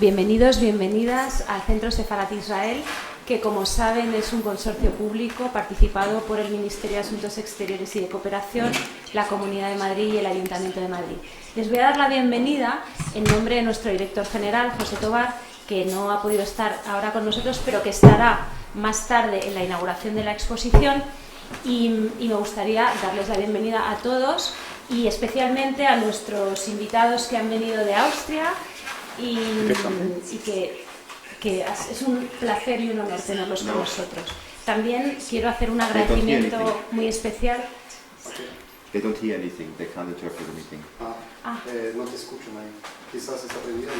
bienvenidos, bienvenidas al Centro Sefarat Israel, que como saben es un consorcio público participado por el Ministerio de Asuntos Exteriores y de Cooperación, la Comunidad de Madrid y el Ayuntamiento de Madrid. Les voy a dar la bienvenida en nombre de nuestro director general, José Tobar, que no ha podido estar ahora con nosotros, pero que estará más tarde en la inauguración de la exposición, y me gustaría darles la bienvenida a todos y especialmente a nuestros invitados que han venido de Austria y que es un placer y un honor tenerlos con nosotros. También quiero hacer un agradecimiento muy especial. They don't hear anything, they can't interpret anything. No te escucho, May. Quizás está prohibido.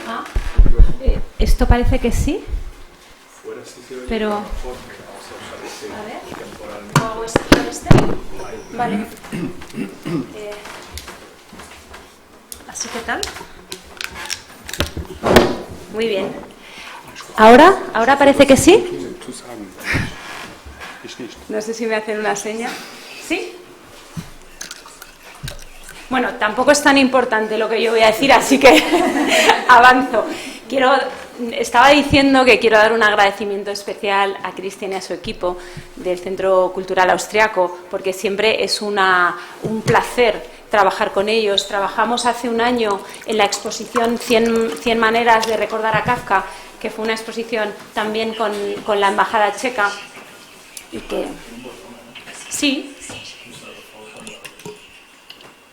Esto parece que sí, pero... A ver, ¿o este? Vale. ¿Así que tal? Muy bien. ¿Ahora parece que sí? No sé si me hacen una seña. ¿Sí? Bueno, tampoco es tan importante lo que yo voy a decir, así que avanzo. Estaba diciendo que quiero dar un agradecimiento especial a Cristian y a su equipo del Centro Cultural Austriaco, porque siempre es un placer trabajar con ellos. Trabajamos hace un año en la exposición 100 maneras de recordar a Kafka, que fue una exposición también con la Embajada Checa. Y que... Sí.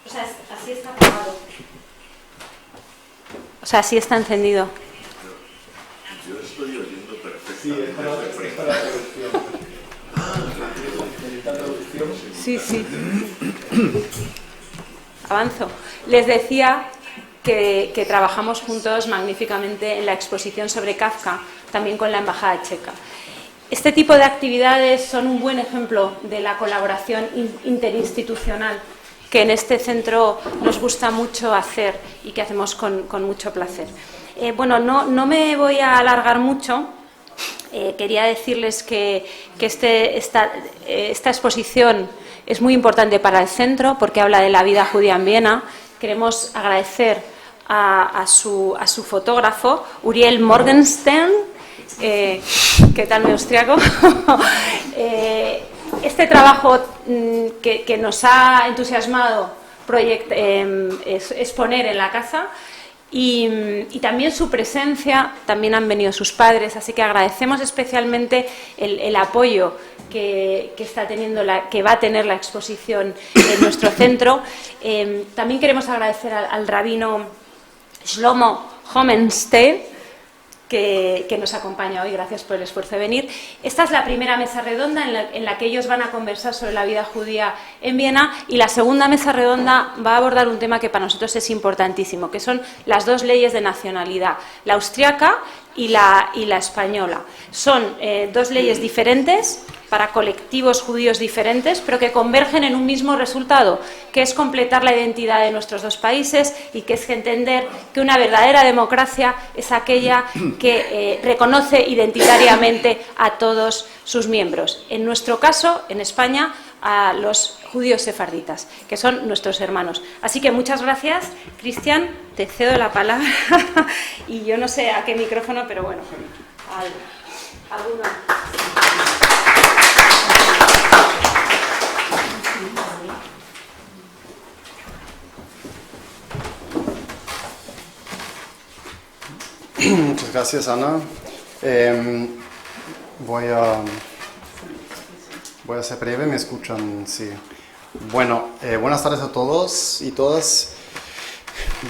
O sea, así está apagado. O sea, así está encendido. Yo estoy oyendo perfectamente. Sí, es para la traducción. Sí. Avanzo. Les decía que trabajamos juntos magníficamente en la exposición sobre Kafka, también con la Embajada Checa. Este tipo de actividades son un buen ejemplo de la colaboración interinstitucional que en este centro nos gusta mucho hacer y que hacemos con mucho placer. Bueno, no me voy a alargar mucho. Quería decirles que esta exposición es muy importante para el centro porque habla de la vida judía en Viena. Queremos agradecer a su fotógrafo, Ouriel Morgensztern, ¿qué tal mi austriaco? Este trabajo que nos ha entusiasmado exponer en la casa y también su presencia, también han venido sus padres, así que agradecemos especialmente el apoyo que va a tener la exposición en nuestro centro. También queremos agradecer al rabino Schlomo Hofmeister, que nos acompaña hoy. Gracias por el esfuerzo de venir. Esta es la primera mesa redonda en la que ellos van a conversar sobre la vida judía en Viena, y la segunda mesa redonda va a abordar un tema que para nosotros es importantísimo, que son las dos leyes de nacionalidad, la austriaca y la española. Son dos leyes diferentes para colectivos judíos diferentes, pero que convergen en un mismo resultado, que es completar la identidad de nuestros dos países y que es entender que una verdadera democracia es aquella que reconoce identitariamente a todos sus miembros. En nuestro caso, en España, a los judíos sefarditas, que son nuestros hermanos. Así que muchas gracias. Cristian, te cedo la palabra y yo no sé a qué micrófono, pero bueno, alguno. Muchas gracias, Ana. Voy a ser breve, ¿me escuchan? Sí. Bueno, buenas tardes a todos y todas.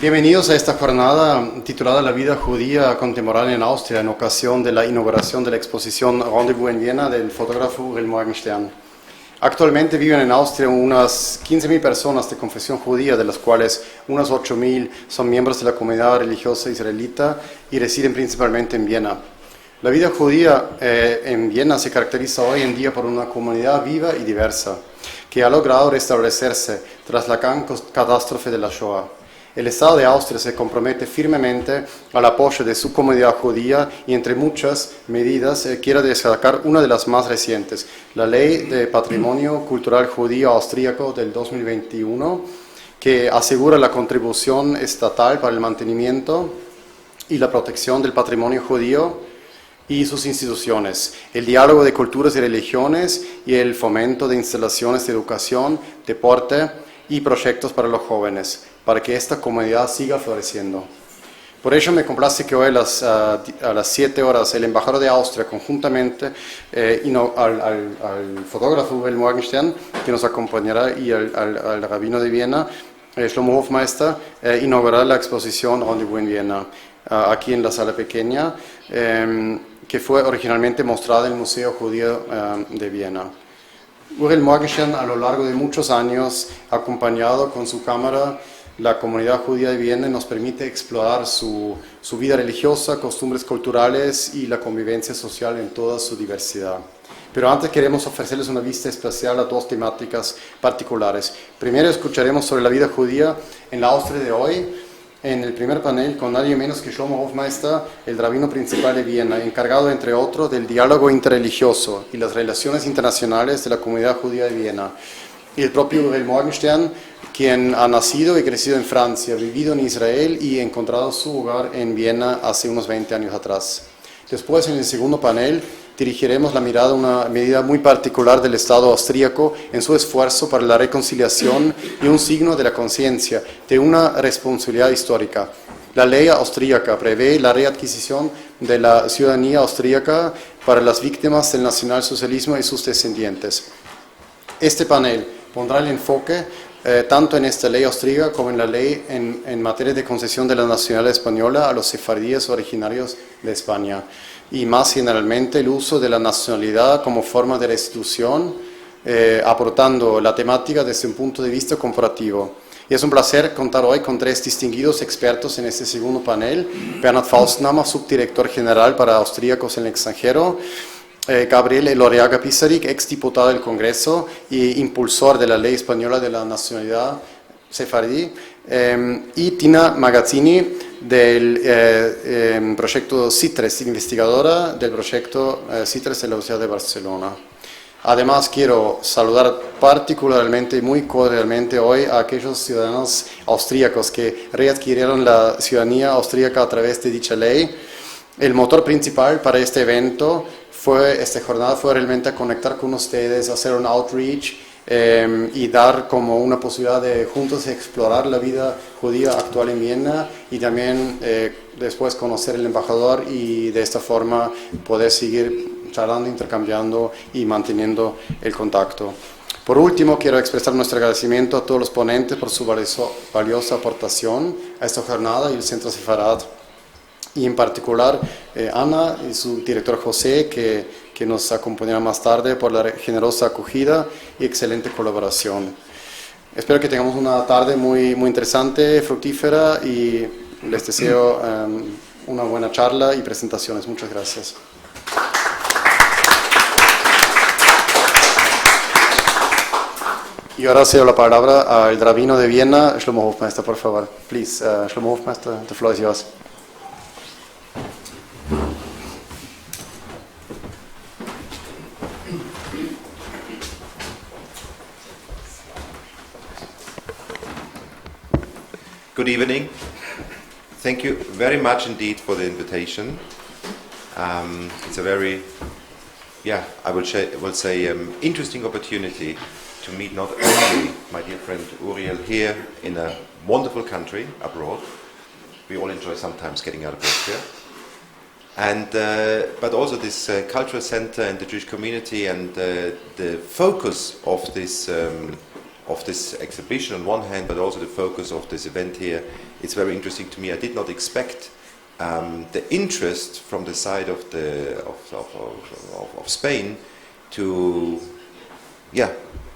Bienvenidos a esta jornada titulada La vida judía contemporánea en Austria, en ocasión de la inauguración de la exposición Rendezvous en Viena del fotógrafo Ouriel Morgensztern. Actualmente viven en Austria unas 15.000 personas de confesión judía, de las cuales unas 8.000 son miembros de la comunidad religiosa israelita y residen principalmente en Viena. La vida judía en Viena se caracteriza hoy en día por una comunidad viva y diversa, que ha logrado restablecerse tras la gran catástrofe de la Shoah. El Estado de Austria se compromete firmemente al apoyo de su comunidad judía y entre muchas medidas quiero destacar una de las más recientes, la Ley de Patrimonio Cultural Judío Austríaco del 2021, que asegura la contribución estatal para el mantenimiento y la protección del patrimonio judío y sus instituciones, el diálogo de culturas y religiones y el fomento de instalaciones de educación, deporte y proyectos para los jóvenes, para que esta comunidad siga floreciendo. Por ello me complace que hoy a las 7 horas el embajador de Austria conjuntamente al fotógrafo Morgensztern, que nos acompañará, y al rabino de Viena, Schlomo Hofmeister, inaugurará la exposición Rendezvous en Viena, aquí en la sala pequeña, que fue originalmente mostrada en el Museo Judío de Viena. Ouriel Morgensztern, a lo largo de muchos años, acompañado con su cámara la comunidad judía de Viena, nos permite explorar su vida religiosa, costumbres culturales y la convivencia social en toda su diversidad. Pero antes queremos ofrecerles una vista especial a dos temáticas particulares. Primero escucharemos sobre la vida judía en la Austria de hoy, en el primer panel con nadie menos que Schlomo Hofmeister, el rabino principal de Viena, encargado entre otros del diálogo interreligioso y las relaciones internacionales de la comunidad judía de Viena. Y el propio Ouriel Morgensztern, quien ha nacido y crecido en Francia, vivido en Israel y encontrado su hogar en Viena hace unos 20 años atrás. Después, en el segundo panel, dirigiremos la mirada a una medida muy particular del Estado austríaco en su esfuerzo para la reconciliación y un signo de la conciencia de una responsabilidad histórica. La ley austríaca prevé la readquisición de la ciudadanía austríaca para las víctimas del nacionalsocialismo y sus descendientes. Este panel pondrá el enfoque tanto en esta ley austríaca como en la ley en materia de concesión de la nacionalidad española a los sefardíes originarios de España, y más generalmente el uso de la nacionalidad como forma de restitución, aportando la temática desde un punto de vista comparativo. Y es un placer contar hoy con 3 distinguidos expertos en este segundo panel: Bernhard Faustenhammer, subdirector general para austríacos en el extranjero; Gabriel Elorriaga Pisarik, exdiputado del Congreso e impulsor de la ley española de la nacionalidad sefardí; y Tina Magazzini, del proyecto CITRES, investigadora del proyecto CITRES de la Universidad de Barcelona. Además, quiero saludar particularmente y muy cordialmente hoy a aquellos ciudadanos austríacos que readquirieron la ciudadanía austríaca a través de dicha ley. El motor principal para este evento esta jornada fue realmente conectar con ustedes, hacer un outreach y dar como una posibilidad de juntos explorar la vida judía actual en Viena, y también después conocer el embajador y de esta forma poder seguir charlando, intercambiando y manteniendo el contacto. Por último, quiero expresar nuestro agradecimiento a todos los ponentes por su valiosa aportación a esta jornada y el Centro Sefarad, y en particular Ana y su director José, que nos acompañará más tarde, por la generosa acogida y excelente colaboración. Espero que tengamos una tarde muy, muy interesante, fructífera, y les deseo una buena charla y presentaciones. Muchas gracias. Y ahora cedo la palabra al rabino de Viena, Schlomo Hofmeister, por favor. Please, Schlomo Hofmeister, the floor is yours. Good evening. Thank you very much indeed for the invitation. It's a very, I will say interesting opportunity to meet not only my dear friend Ouriel here in a wonderful country abroad. We all enjoy sometimes getting out of Austria. And but also this cultural center and the Jewish community, and the focus of this exhibition on one hand, but also the focus of this event here. It's very interesting to me. I did not expect the interest from the side of Spain to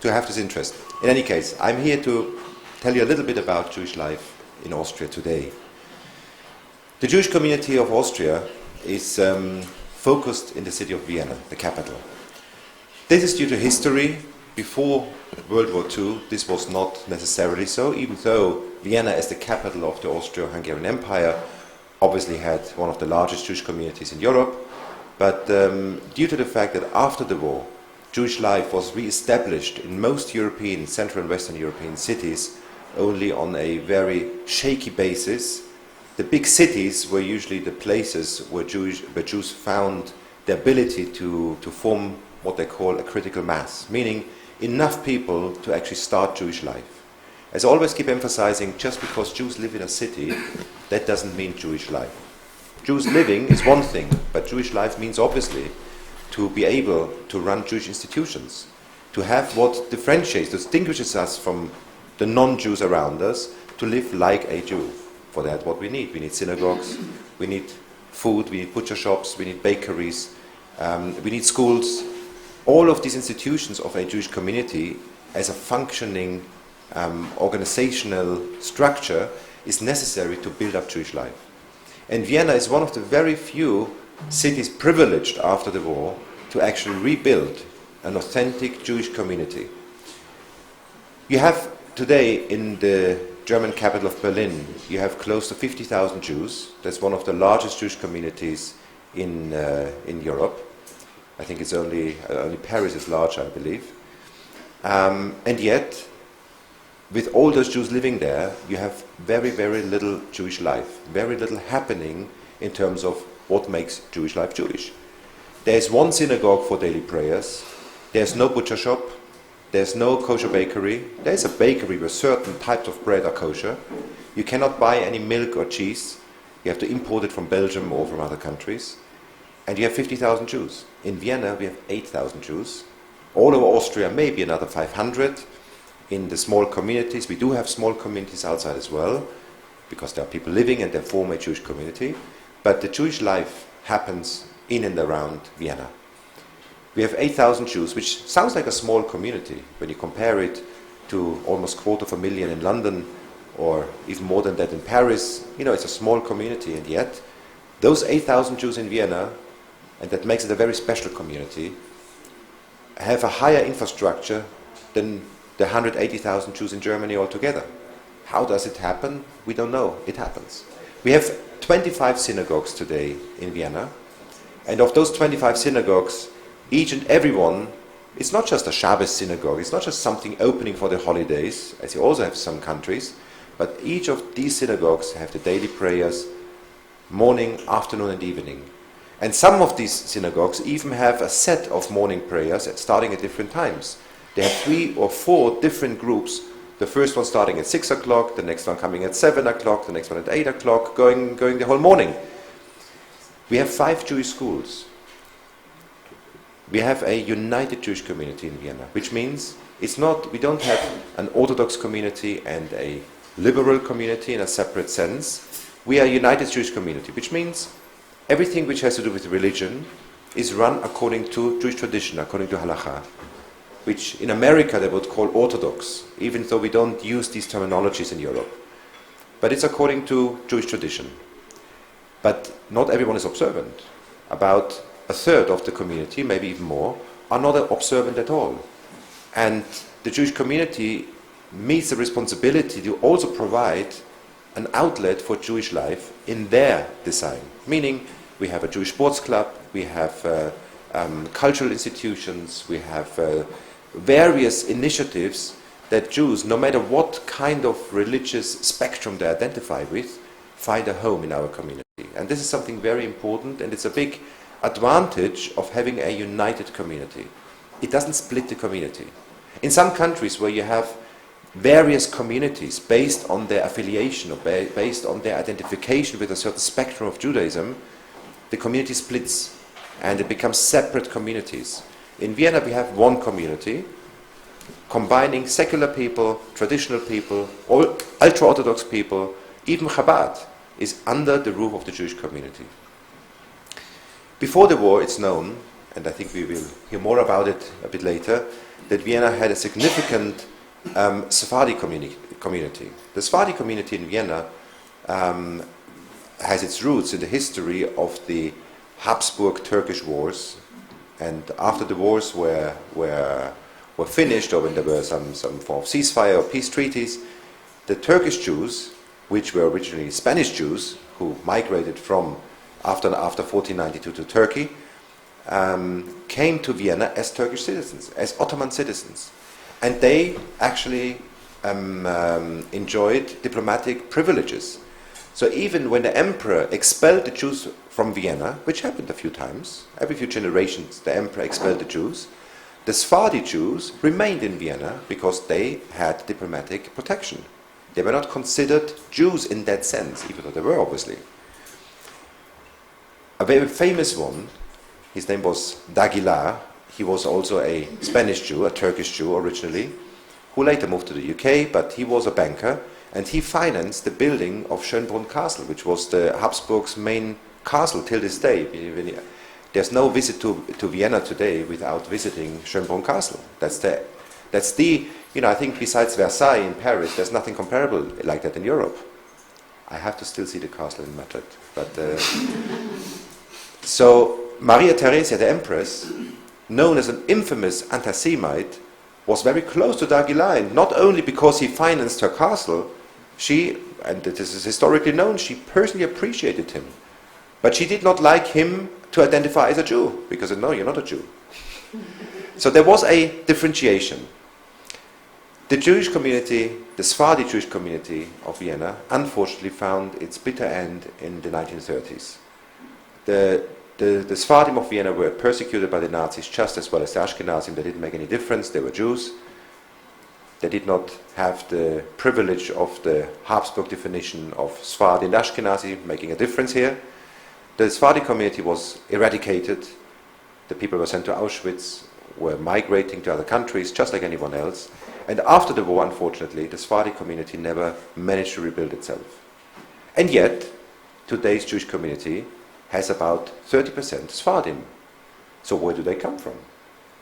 have this interest. In any case, I'm here to tell you a little bit about Jewish life in Austria today. The Jewish community of Austria is focused in the city of Vienna, the capital. This is due to history. Before World War II, this was not necessarily so, even though Vienna, as the capital of the Austro-Hungarian Empire, obviously had one of the largest Jewish communities in Europe. But due to the fact that after the war, Jewish life was re-established in most European, Central and Western European cities only on a very shaky basis, the big cities were usually the places where Jews found the ability to form what they call a critical mass, meaning enough people to actually start Jewish life. As I always keep emphasizing, just because Jews live in a city, that doesn't mean Jewish life. Jews living is one thing, but Jewish life means obviously to be able to run Jewish institutions, to have what distinguishes us from the non-Jews around us, to live like a Jew. For that, what we need. We need synagogues, we need food, we need butcher shops, we need bakeries, we need schools. All of these institutions of a Jewish community as a functioning organizational structure is necessary to build up Jewish life. And Vienna is one of the very few cities privileged after the war to actually rebuild an authentic Jewish community. You have today in the German capital of Berlin, you have close to 50,000 Jews. That's one of the largest Jewish communities in Europe. I think it's only Paris is larger, I believe. And yet, with all those Jews living there, you have very, very little Jewish life, very little happening in terms of what makes Jewish life Jewish. There's one synagogue for daily prayers. There's no butcher shop. There's no kosher bakery. There's a bakery where certain types of bread are kosher. You cannot buy any milk or cheese. You have to import it from Belgium or from other countries. And you have 50,000 Jews. In Vienna, we have 8,000 Jews. All over Austria, maybe another 500. In the small communities, we do have small communities outside as well, because there are people living and they form a Jewish community. But the Jewish life happens in and around Vienna. We have 8,000 Jews, which sounds like a small community when you compare it to almost 250,000 in London or even more than that in Paris. You know, it's a small community, and yet those 8,000 Jews in Vienna, and that makes it a very special community, have a higher infrastructure than the 180,000 Jews in Germany altogether. How does it happen? We don't know. It happens. We have 25 synagogues today in Vienna, and of those 25 synagogues, each and every one, it's not just a Shabbos synagogue, it's not just something opening for the holidays, as you also have some countries, but each of these synagogues have the daily prayers, morning, afternoon and evening. And some of these synagogues even have a set of morning prayers starting at different times. They have 3 or 4 different groups. The first one starting at 6 o'clock, the next one coming at 7 o'clock, the next one at 8 o'clock, going the whole morning. We have 5 Jewish schools. We have a united Jewish community in Vienna, which means we don't have an Orthodox community and a liberal community in a separate sense. We are a united Jewish community, which means everything which has to do with religion is run according to Jewish tradition, according to halakha, which in America they would call Orthodox, even though we don't use these terminologies in Europe. But it's according to Jewish tradition. But not everyone is observant. About a third of the community, maybe even more, are not observant at all. And the Jewish community meets the responsibility to also provide an outlet for Jewish life in their design. Meaning, we have a Jewish sports club, we have cultural institutions, we have various initiatives that Jews, no matter what kind of religious spectrum they identify with, find a home in our community. And this is something very important, and it's a big advantage of having a united community. It doesn't split the community. In some countries where you have various communities based on their affiliation or based on their identification with a certain spectrum of Judaism, the community splits and it becomes separate communities. In Vienna we have one community combining secular people, traditional people, ultra-Orthodox people. Even Chabad is under the roof of the Jewish community. Before the war, it's known, and I think we will hear more about it a bit later, that Vienna had a significant Sephardi community. The Sephardi community in Vienna has its roots in the history of the Habsburg-Turkish wars, and after the wars were finished, or when there were some form of ceasefire or peace treaties, the Turkish Jews, which were originally Spanish Jews, who migrated from after 1492 to Turkey, came to Vienna as Turkish citizens, as Ottoman citizens. And they actually enjoyed diplomatic privileges. So even when the emperor expelled the Jews from Vienna, which happened a few times, every few generations the emperor expelled the Jews, the Sephardi Jews remained in Vienna because they had diplomatic protection. They were not considered Jews in that sense, even though they were obviously. A very famous one, his name was d'Aguilar. He was also a Spanish Jew, a Turkish Jew originally, who later moved to the UK, but he was a banker, and he financed the building of Schönbrunn Castle, which was the Habsburgs' main castle till this day. There's no visit to Vienna today without visiting Schönbrunn Castle. That's the, you know, I think besides Versailles in Paris, there's nothing comparable like that in Europe. I have to still see the castle in Madrid. But so Maria Theresia, the empress, known as an infamous anti-Semite, was very close to d'Aguilar, and not only because he financed her castle, she, and this is historically known, she personally appreciated him. But she did not like him to identify as a Jew, because no, you're not a Jew. So there was a differentiation. The Jewish community, the Sephardi Jewish community of Vienna, unfortunately found its bitter end in the 1930s. The Sephardim of Vienna were persecuted by the Nazis just as well as the Ashkenazim. They didn't make any difference. They were Jews. They did not have the privilege of the Habsburg definition of Sephardi and Ashkenazi, making a difference here. The Sephardi community was eradicated. The people were sent to Auschwitz, were migrating to other countries, just like anyone else. And after the war, unfortunately, the Sephardi community never managed to rebuild itself. And yet, today's Jewish community has about 30% Sephardim. So where do they come from?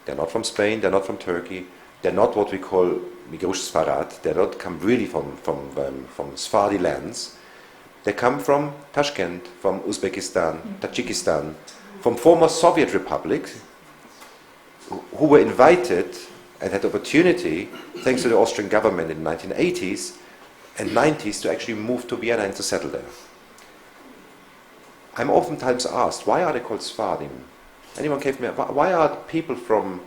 They're not from Spain, they're not from Turkey, they're not what we call Migrush Sfarad, they don't come really from Sephardi lands. They come from Tashkent, from Uzbekistan, Tajikistan, from former Soviet republics, who were invited and had opportunity, thanks to the Austrian government in the 1980s and 90s, to actually move to Vienna and to settle there. I'm oftentimes asked, why are they called Sephardim? Anyone gave me, why are people from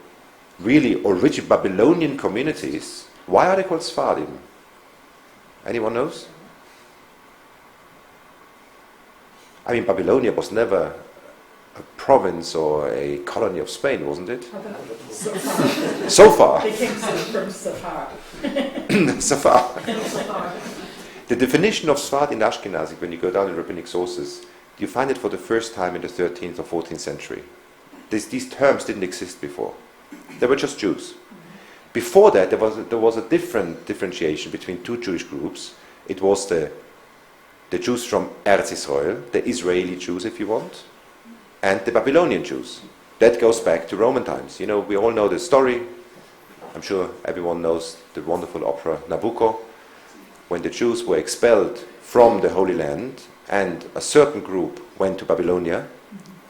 really original Babylonian communities, why are they called Sephardim? Anyone knows? I mean, Babylonia was never a province or a colony of Spain, wasn't it? So far. They came from Safar. Safar. The definition of Sephardi in Ashkenazi, when you go down in rabbinic sources, you find it for the first time in the 13th or 14th century. These terms didn't exist before. They were just Jews. Before that, there was a differentiation between two Jewish groups. It was the Jews from Eretz Israel, the Israeli Jews, if you want, and the Babylonian Jews. That goes back to Roman times. You know, we all know the story. I'm sure everyone knows the wonderful opera Nabucco, when the Jews were expelled from the Holy Land, and a certain group went to Babylonia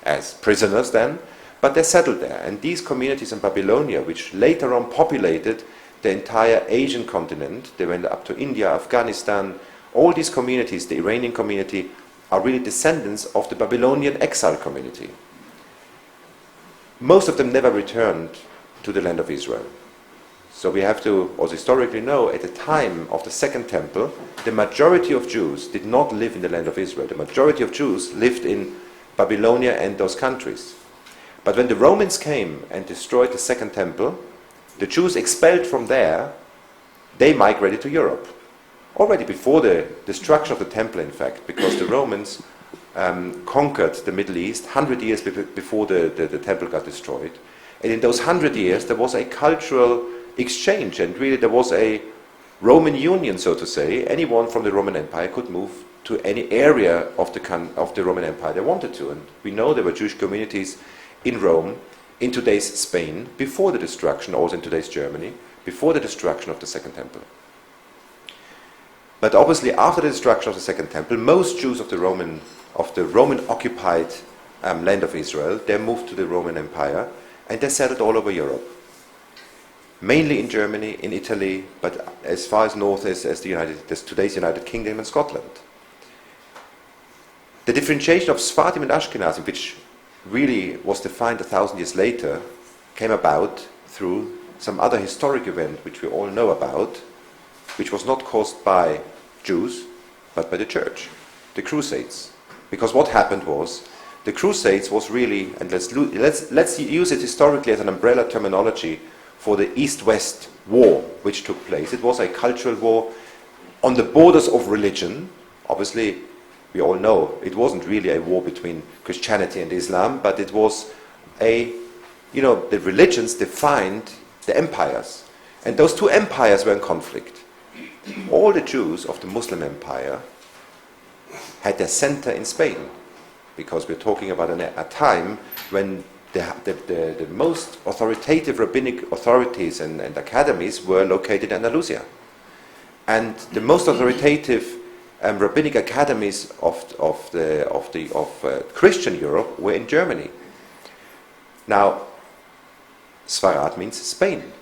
as prisoners then, but they settled there. And these communities in Babylonia, which later on populated the entire Asian continent, they went up to India, Afghanistan, all these communities, the Iranian community, are really descendants of the Babylonian exile community. Most of them never returned to the land of Israel. So we have to also historically know, at the time of the Second Temple, the majority of Jews did not live in the land of Israel. The majority of Jews lived in Babylonia and those countries. But when the Romans came and destroyed the Second Temple, the Jews expelled from there, they migrated to Europe. Already before the destruction of the temple, in fact, because the Romans conquered the Middle East 100 years before the temple got destroyed. And in those 100 years, there was a cultural exchange, and really there was a Roman Union, so to say. Anyone from the Roman Empire could move to any area of the Roman Empire they wanted to. And we know there were Jewish communities in Rome, in today's Spain, before the destruction, also in today's Germany, before the destruction of the Second Temple. But obviously, after the destruction of the Second Temple, most Jews of the Roman occupied land of Israel, they moved to the Roman Empire, and they settled all over Europe. Mainly in Germany, in Italy, but as far as north as today's United Kingdom and Scotland. The differentiation of Sephardim and Ashkenazim, which really was defined 1,000 years later, came about through some other historic event which we all know about, which was not caused by Jews, but by the church. the Crusades. Because what happened was, the Crusades was really, and let's use it historically as an umbrella terminology for the East-West war which took place. It was a cultural war on the borders of religion. Obviously, we all know it wasn't really a war between Christianity and Islam, but it was the religions defined the empires. And those two empires were in conflict. All the Jews of the Muslim Empire had their center in Spain, because we're talking about a time when the most authoritative rabbinic authorities and academies were located in Andalusia. And the most authoritative rabbinic academies of Christian Europe were in Germany. Now, Sfarad means Spain.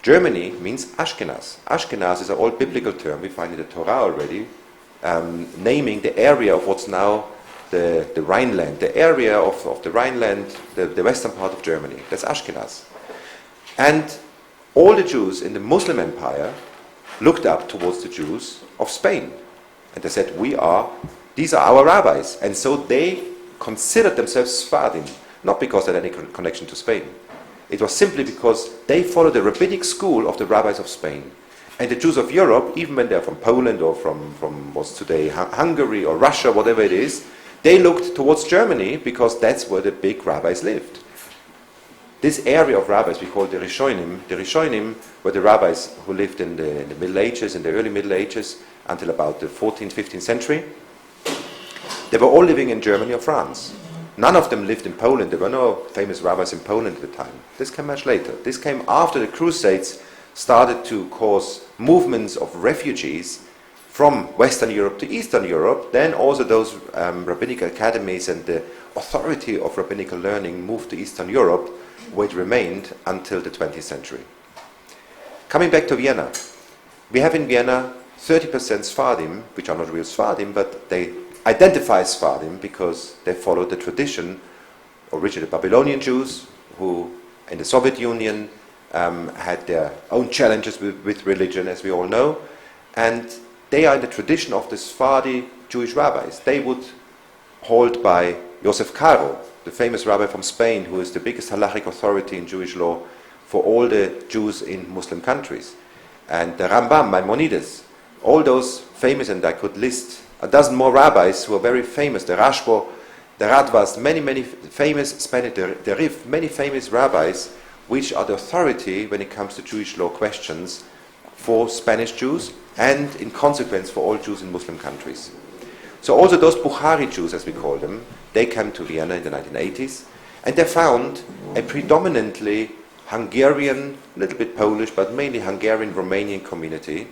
Germany means Ashkenaz. Ashkenaz is an old biblical term, we find in the Torah already, naming the area of what's now the Rhineland, the area of the Rhineland, the western part of Germany. That's Ashkenaz. And all the Jews in the Muslim Empire looked up towards the Jews of Spain. And they said, these are our rabbis. And so they considered themselves Sephardim, not because they had any connection to Spain. It was simply because they followed the rabbinic school of the rabbis of Spain. And the Jews of Europe, even when they're from Poland or from what's today Hungary or Russia, whatever it is, they looked towards Germany because that's where the big rabbis lived. This area of rabbis we call the Rishonim. The Rishonim were the rabbis who lived in the Middle Ages, in the early Middle Ages, until about the 14th, 15th century. They were all living in Germany or France. None of them lived in Poland. There were no famous rabbis in Poland at the time. This came much later. This came after the Crusades started to cause movements of refugees from Western Europe to Eastern Europe. Then also those rabbinic academies and the authority of rabbinical learning moved to Eastern Europe, where it remained until the 20th century. Coming back to Vienna, we have in Vienna 30% Sephardim, which are not real Sephardim, but they identify Sephardim because they follow the tradition, originally Babylonian Jews, who in the Soviet Union had their own challenges with religion, as we all know, and they are in the tradition of the Sephardi Jewish rabbis. They would hold by Joseph Caro, the famous rabbi from Spain, who is the biggest halachic authority in Jewish law for all the Jews in Muslim countries. And the Rambam, Maimonides, all those famous, and I could list a dozen more rabbis who are very famous, the Rashbo, the Radvaz, many famous Spanish, the Rif, many famous rabbis, which are the authority when it comes to Jewish law questions for Spanish Jews and in consequence for all Jews in Muslim countries. So also those Bukhari Jews, as we call them, they came to Vienna in the 1980s, and they found a predominantly Hungarian, a little bit Polish, but mainly Hungarian, Romanian community.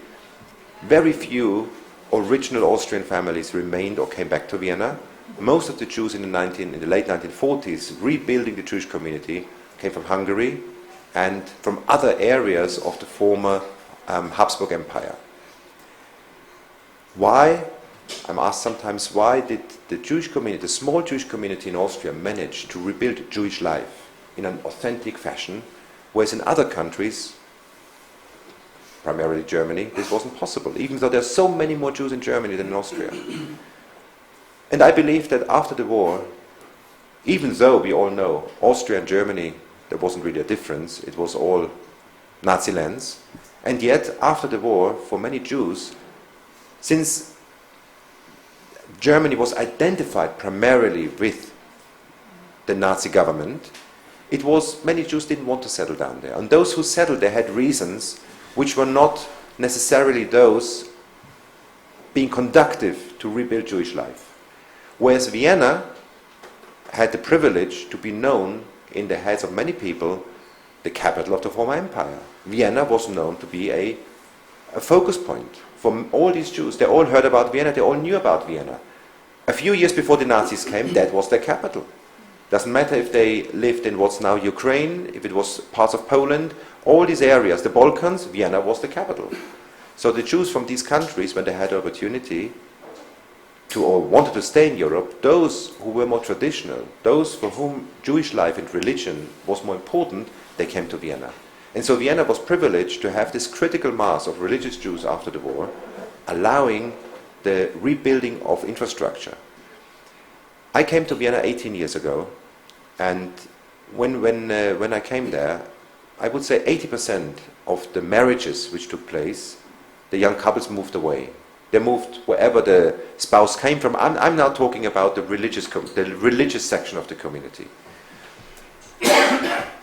Very few original Austrian families remained or came back to Vienna. Most of the Jews in the late 1940s, rebuilding the Jewish community, came from Hungary and from other areas of the former Habsburg Empire. Why? I'm asked sometimes, why did the Jewish community, the small Jewish community in Austria, manage to rebuild Jewish life in an authentic fashion, whereas in other countries, primarily Germany, this wasn't possible, even though there are so many more Jews in Germany than in Austria. And I believe that after the war, even though we all know Austria and Germany, there wasn't really a difference, it was all Nazi lands, and yet after the war, for many Jews, since Germany was identified primarily with the Nazi government, it was, many Jews didn't want to settle down there. And those who settled there had reasons which were not necessarily those being conducive to rebuild Jewish life. Whereas Vienna had the privilege to be known in the heads of many people, the capital of the former empire. Vienna was known to be a focus point for all these Jews. They all heard about Vienna, they all knew about Vienna. A few years before the Nazis came, that was their capital. Doesn't matter if they lived in what's now Ukraine, if it was parts of Poland, all these areas, the Balkans, Vienna was the capital. So the Jews from these countries, when they had the opportunity to or wanted to stay in Europe, those who were more traditional, those for whom Jewish life and religion was more important, they came to Vienna. And so Vienna was privileged to have this critical mass of religious Jews after the war, allowing the rebuilding of infrastructure. I came to Vienna 18 years ago, and when I came there, I would say 80% of the marriages which took place, the young couples moved away. They moved wherever the spouse came from. I'm now talking about the religious section of the community.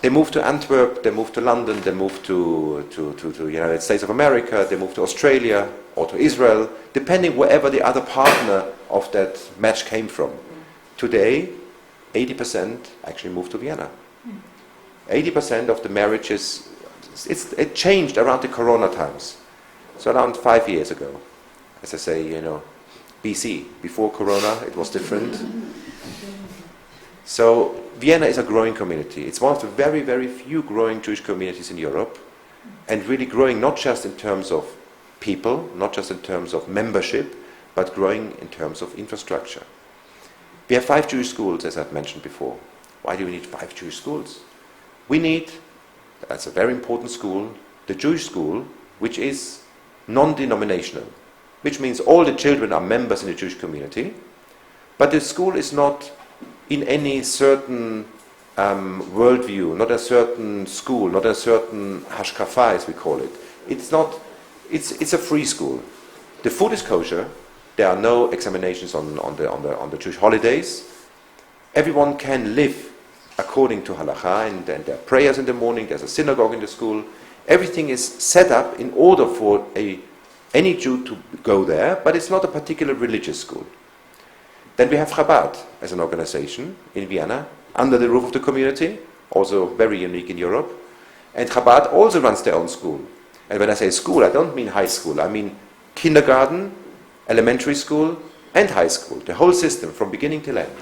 They moved to Antwerp, they moved to London, they moved to the United States of America, they moved to Australia or to Israel, depending wherever the other partner of that match came from. Today, 80% actually moved to Vienna. 80% of the marriages, it changed around the Corona times. So around 5 years ago, as I say, BC, before Corona, it was different. So Vienna is a growing community. It's one of the very, very few growing Jewish communities in Europe, and really growing not just in terms of people, not just in terms of membership, but growing in terms of infrastructure. We have 5 Jewish schools, as I've mentioned before. Why do we need 5 Jewish schools? We need, that's a very important school, the Jewish school, which is non-denominational, which means all the children are members in the Jewish community, but the school is not in any certain worldview, not a certain school, not a certain hashkafa, as we call it. It's a free school. The food is kosher. There are no examinations on the Jewish holidays. Everyone can live according to halakha, and there are prayers in the morning. There's a synagogue in the school. Everything is set up in order for any Jew to go there, but it's not a particular religious school. Then we have Chabad as an organization in Vienna, under the roof of the community, also very unique in Europe. And Chabad also runs their own school. And when I say school, I don't mean high school. I mean kindergarten, elementary school, and high school. The whole system, from beginning till end.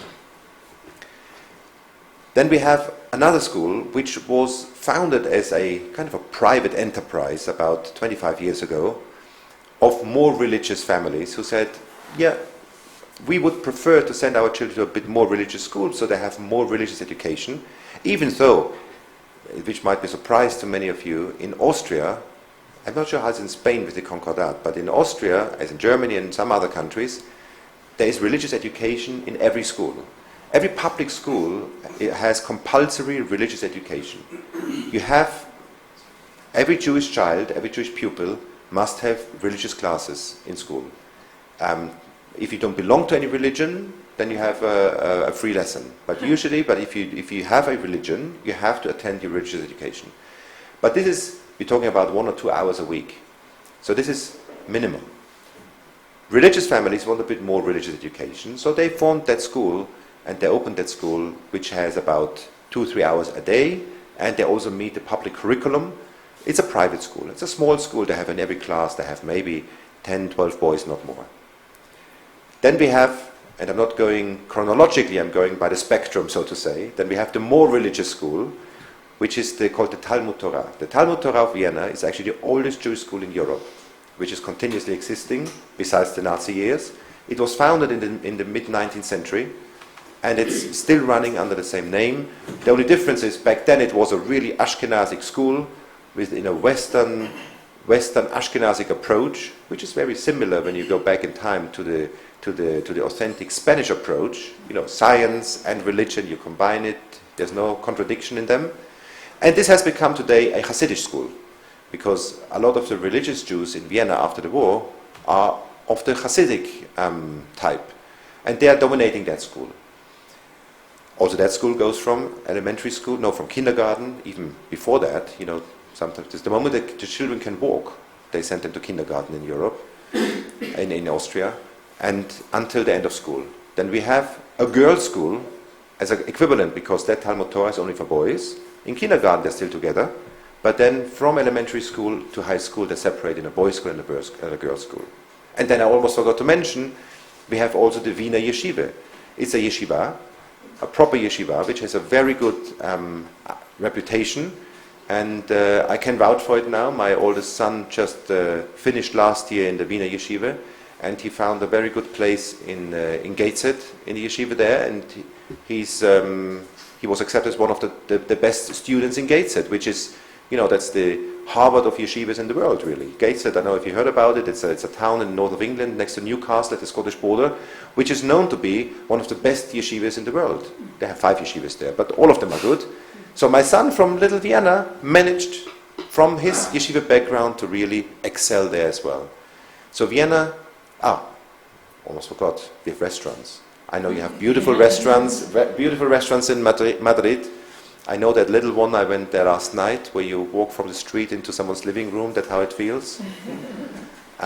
Then we have another school, which was founded as a kind of a private enterprise about 25 years ago, of more religious families who said, yeah, we would prefer to send our children to a bit more religious school so they have more religious education, even though, which might be a surprise to many of you, in Austria, I'm not sure how it's in Spain with the Concordat, but in Austria, as in Germany and some other countries, there is religious education in every school. Every public school has compulsory religious education. You have, every Jewish child, every Jewish pupil must have religious classes in school. If you don't belong to any religion, then you have a free lesson. But usually, if you have a religion, you have to attend your religious education. But this is, we're talking about 1 or 2 hours a week. So this is minimum. Religious families want a bit more religious education, so they formed that school, and they opened that school, which has about 2 or 3 hours a day, and they also meet the public curriculum. It's a private school. It's a small school. They have in every class, they have maybe 10, 12 boys, not more. Then we have, and I'm not going chronologically, I'm going by the spectrum, so to say, then we have the more religious school, which is called the Talmud Torah. The Talmud Torah of Vienna is actually the oldest Jewish school in Europe, which is continuously existing, besides the Nazi years. It was founded in the mid-19th century, and it's still running under the same name. The only difference is, back then it was a really Ashkenazic school, with a Western Ashkenazic approach, which is very similar when you go back in time to the authentic Spanish approach. Science and religion, you combine it, there's no contradiction in them. And this has become today a Hasidic school, because a lot of the religious Jews in Vienna after the war are of the Hasidic type, and they are dominating that school. Also, that school goes from from kindergarten, even before that, sometimes the moment that the children can walk, they send them to kindergarten in Europe, in Austria, and until the end of school. Then we have a girls' school as an equivalent, because that Talmud Torah is only for boys. In kindergarten, they're still together, but then from elementary school to high school, they're separated in a boys' school and a girls' school. And then I almost forgot to mention, we have also the Wiener Yeshiva. It's a yeshiva, a proper yeshiva, which has a very good reputation, and I can vouch for it now. My oldest son just finished last year in the Wiener Yeshiva, and he found a very good place in Gateshead, in the yeshiva there, and he was accepted as one of the best students in Gateshead, which is, that's the Harvard of yeshivas in the world, really. Gateshead, I don't know if you heard about it, it's a town in the north of England next to Newcastle at the Scottish border, which is known to be one of the best yeshivas in the world. They have 5 yeshivas there, but all of them are good. So my son from Little Vienna managed, from his yeshiva background, to really excel there as well. So Vienna, almost forgot, we have restaurants. I know you have beautiful restaurants in Madrid. I know that little one, I went there last night, where you walk from the street into someone's living room, that's how it feels. We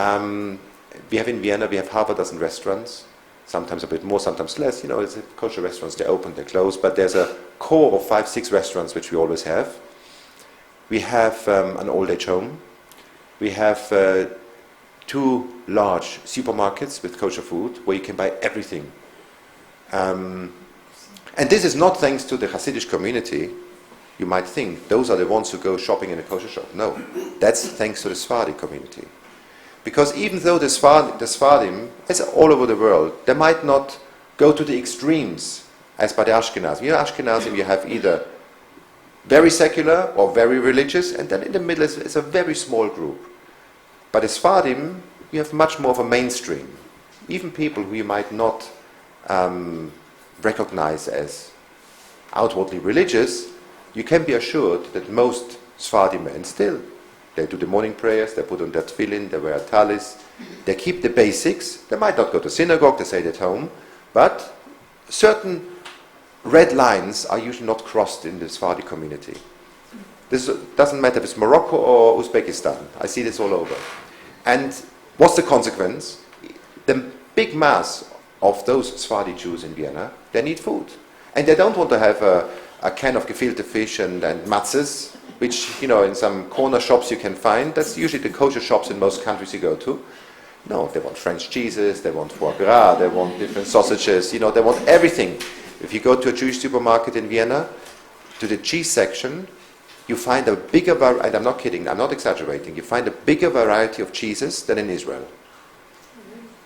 have in Vienna, we have half a dozen restaurants, sometimes a bit more, sometimes less. You know, it's kosher restaurants, they open, they close, but there's a core of 5-6 restaurants which we always have. We have an old-age home. We have 2 large supermarkets with kosher food, where you can buy everything. And this is not thanks to the Hasidic community. You might think those are the ones who go shopping in a kosher shop. No, that's thanks to the Sephardi community. Because even though the Sephardim, as all over the world, they might not go to the extremes as by the Ashkenazim. You know, Ashkenazim, you have either very secular or very religious, and then in the middle is a very small group. But as Sephardim, you have much more of a mainstream. Even people who you might not recognize as outwardly religious, you can be assured that most Sephardi men still, they do the morning prayers, they put on their tefillin, they wear a talis, they keep the basics. They might not go to synagogue, they say it at home, but certain red lines are usually not crossed in the Sephardi community. This doesn't matter if it's Morocco or Uzbekistan. I see this all over. And what's the consequence? The big mass of those Sephardi Jews in Vienna, they need food. And they don't want to have a can of gefilte fish and matzes, which, you know, in some corner shops you can find. That's usually the kosher shops in most countries you go to. No, they want French cheeses, they want foie gras, they want different sausages, you know, they want everything. If you go to a Jewish supermarket in Vienna, to the cheese section, you find a bigger variety, and I'm not kidding, I'm not exaggerating, you find a bigger variety of cheeses than in Israel.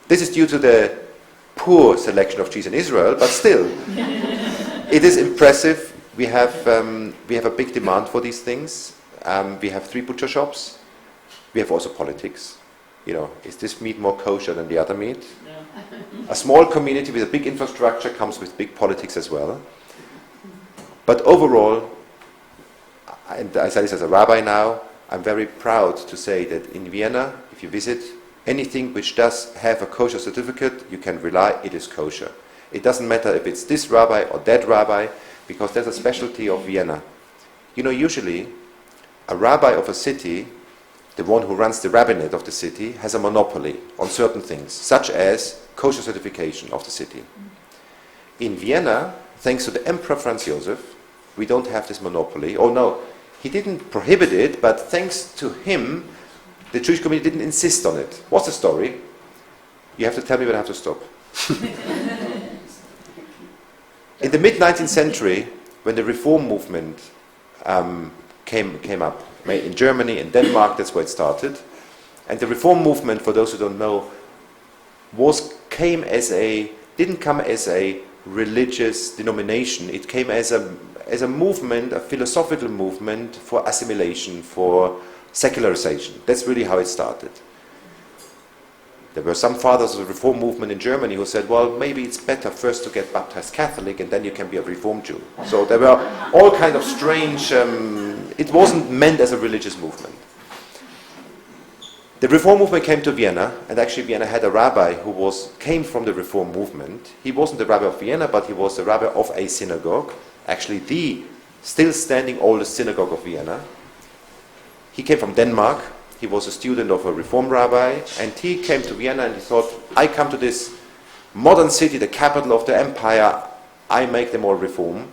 This is due to the poor selection of cheese in Israel, but still, it is impressive. We have a big demand for these things. We have 3 butcher shops. We have also politics. You know, is this meat more kosher than the other meat? No. A small community with a big infrastructure comes with big politics as well. But overall, and I say this as a rabbi now, I'm very proud to say that in Vienna, if you visit, anything which does have a kosher certificate, you can rely it is kosher. It doesn't matter if it's this rabbi or that rabbi, because there's a specialty of Vienna. You know, usually, a rabbi of a city, the one who runs the rabbinate of the city, has a monopoly on certain things, such as kosher certification of the city. In Vienna, thanks to the Emperor Franz Joseph, we don't have this monopoly. Oh no, he didn't prohibit it, but thanks to him, the Jewish community didn't insist on it. What's the story? You have to tell me when I have to stop. In the mid-19th century, when the reform movement came up, in Germany, in Denmark, that's where it started. And the reform movement, for those who don't know, didn't come as a religious denomination. It came as a movement, a philosophical movement for assimilation, for secularization. That's really how it started. There were some fathers of the reform movement in Germany who said, well, maybe it's better first to get baptized Catholic and then you can be a reformed Jew. So there were all kind of strange, it wasn't meant as a religious movement. The reform movement came to Vienna, and actually Vienna had a rabbi who came from the reform movement. He wasn't the rabbi of Vienna, but he was the rabbi of a synagogue, actually the still standing oldest synagogue of Vienna. He came from Denmark. He was a student of a reform rabbi, and he came to Vienna and he thought, I come to this modern city, the capital of the empire, I make them all reform.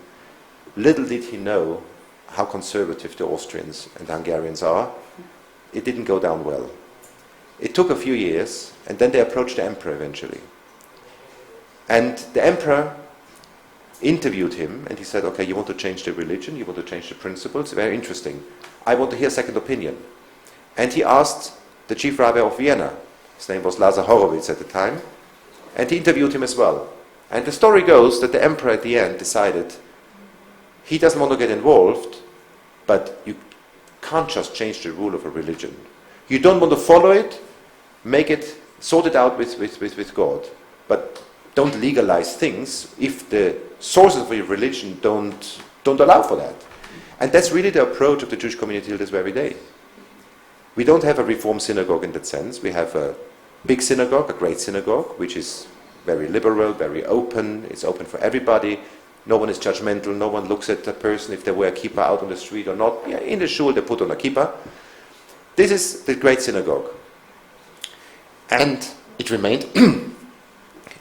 Little did he know how conservative the Austrians and Hungarians are. It didn't go down well. It took a few years, and then they approached the emperor eventually. And the emperor interviewed him, and he said, okay, you want to change the religion, you want to change the principles, very interesting. I want to hear a second opinion. And he asked the chief rabbi of Vienna, his name was Lazar Horowitz at the time, and he interviewed him as well. And the story goes that the emperor at the end decided he doesn't want to get involved, but can't just change the rule of a religion. You don't want to follow it, make it, sort it out with God. But don't legalize things if the sources of your religion don't allow for that. And that's really the approach of the Jewish community till this very day. We don't have a Reform synagogue in that sense. We have a big synagogue, a great synagogue, which is very liberal, very open. It's open for everybody. No one is judgmental. No one looks at the person if they wear a kippah out on the street or not. Yeah, in the shul they put on a kippah. This is the great synagogue. And it remained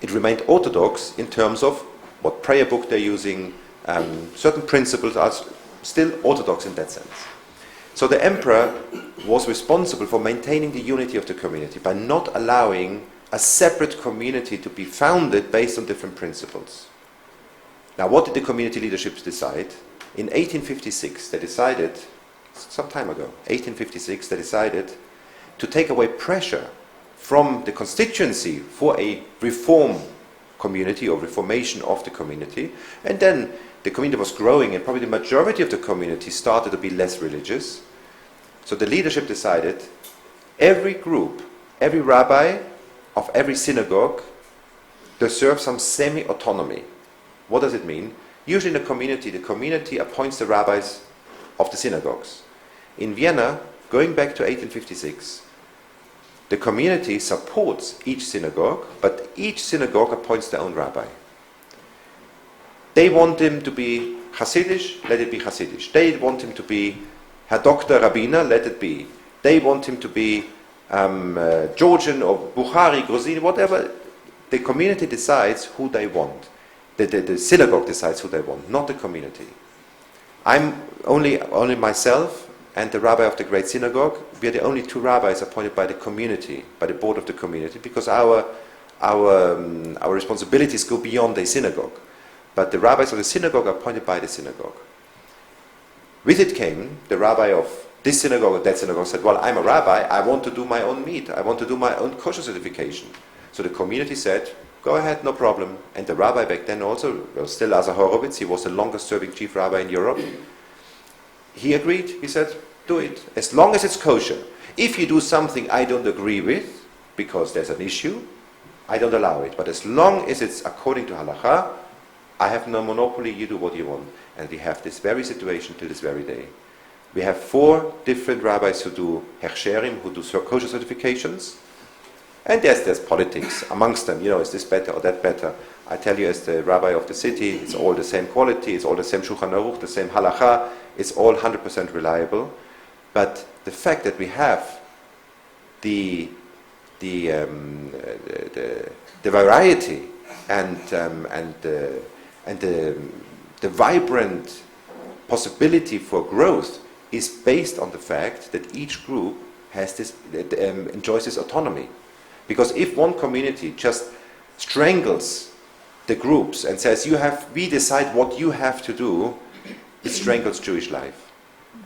it remained orthodox in terms of what prayer book they're using. Certain principles are still orthodox in that sense. So the emperor was responsible for maintaining the unity of the community by not allowing a separate community to be founded based on different principles. Now, what did the community leaderships decide? In 1856, they decided, some time ago, 1856, they decided to take away pressure from the constituency for a reform community or reformation of the community. And then the community was growing and probably the majority of the community started to be less religious. So the leadership decided every group, every rabbi of every synagogue deserves some semi-autonomy. What does it mean? Usually in the community appoints the rabbis of the synagogues. In Vienna, going back to 1856, the community supports each synagogue, but each synagogue appoints their own rabbi. They want him to be Hasidish, let it be Hasidish. They want him to be Herr Dr. Rabbiner, let it be. They want him to be Georgian or Bukhari, Grozini, whatever. The community decides who they want. The synagogue decides who they want, not the community. I'm only myself and the rabbi of the great synagogue. We are the only two rabbis appointed by the community, by the board of the community, because our responsibilities go beyond the synagogue. But the rabbis of the synagogue are appointed by the synagogue. With it came the rabbi of this synagogue or that synagogue said, well, I'm a rabbi, I want to do my own meat, I want to do my own kosher certification. So the community said, go ahead, no problem. And the rabbi back then also, well, still Asa Horowitz, he was the longest serving chief rabbi in Europe. He agreed, he said, do it, as long as it's kosher. If you do something I don't agree with, because there's an issue, I don't allow it. But as long as it's according to halakha, I have no monopoly, you do what you want. And we have this very situation till this very day. We have 4 different rabbis who do hechsherim, who do kosher certifications. And there's politics amongst them. You know, is this better or that better? I tell you, as the rabbi of the city, it's all the same quality, it's all the same Shulchan Aruch, the same halakha, it's all 100% reliable. But the fact that we have the variety and the vibrant possibility for growth is based on the fact that each group has this enjoys this autonomy. Because if one community just strangles the groups and says we decide what you have to do, it strangles Jewish life.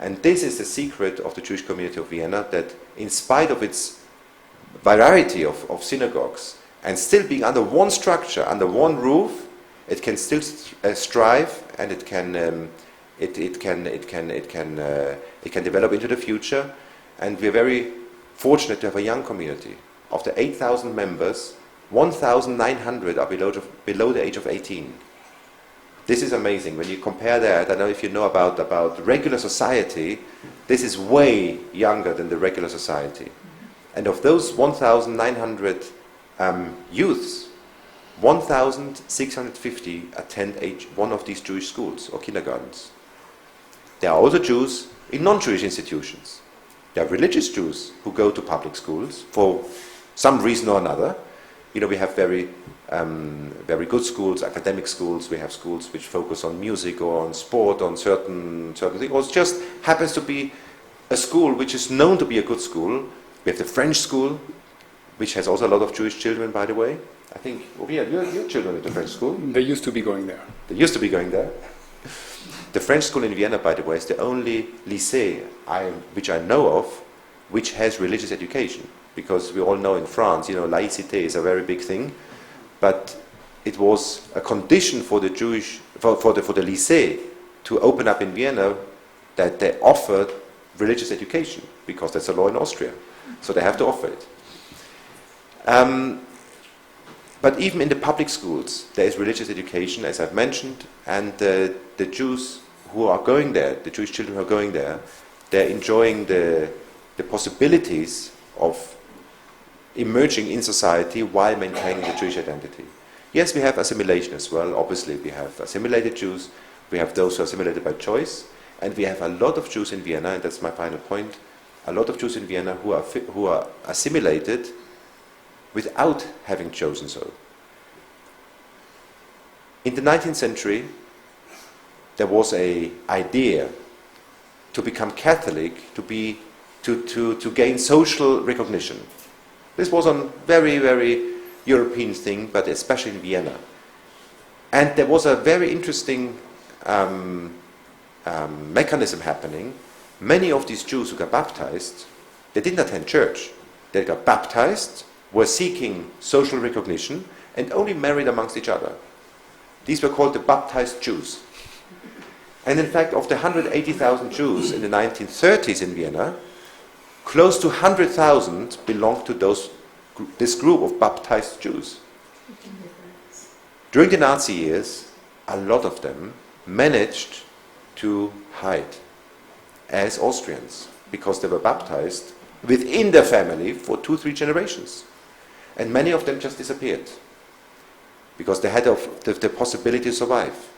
And this is the secret of the Jewish community of Vienna, that in spite of its variety of synagogues and still being under one structure, under one roof, it can still strive, and it can develop into the future. And we're very fortunate to have a young community. Of the 8,000 members, 1,900 are below the age of 18. This is amazing. When you compare that, I don't know if you know about regular society, this is way younger than the regular society. And of those 1,900 youths, 1,650 attend one of these Jewish schools or kindergartens. There are also Jews in non-Jewish institutions. There are religious Jews who go to public schools for some reason or another. You know, we have very good schools, academic schools. We have schools which focus on music or on sport, on certain things. Or it just happens to be a school which is known to be a good school. We have the French school, which has also a lot of Jewish children, by the way. I think, Ouriel, your children at the French school? They used to be going there. They used to be going there. The French school in Vienna, by the way, is the only lycée which I know of which has religious education. Because we all know in France, you know, laïcité is a very big thing. But it was a condition for the for the lycée to open up in Vienna that they offered religious education, because that's a law in Austria. So they have to offer it. But even in the public schools, there is religious education, as I've mentioned, and the Jews who are going there, the Jewish children who are going there, they're enjoying the possibilities of emerging in society while maintaining the Jewish identity. Yes, we have assimilation as well. Obviously, we have assimilated Jews, we have those who are assimilated by choice, and we have a lot of Jews in Vienna, and that's my final point, a lot of Jews in Vienna who are assimilated without having chosen so. In the 19th century, there was an idea to become Catholic, to gain social recognition. This was a very, very European thing, but especially in Vienna. And there was a very interesting mechanism happening. Many of these Jews who got baptized, they didn't attend church. They got baptized, were seeking social recognition, and only married amongst each other. These were called the baptized Jews. And in fact, of the 180,000 Jews in the 1930s in Vienna, close to 100,000 belonged to this group of baptized Jews. During the Nazi years, a lot of them managed to hide as Austrians because they were baptized within their family for 2-3 generations. And many of them just disappeared because they had the possibility to survive.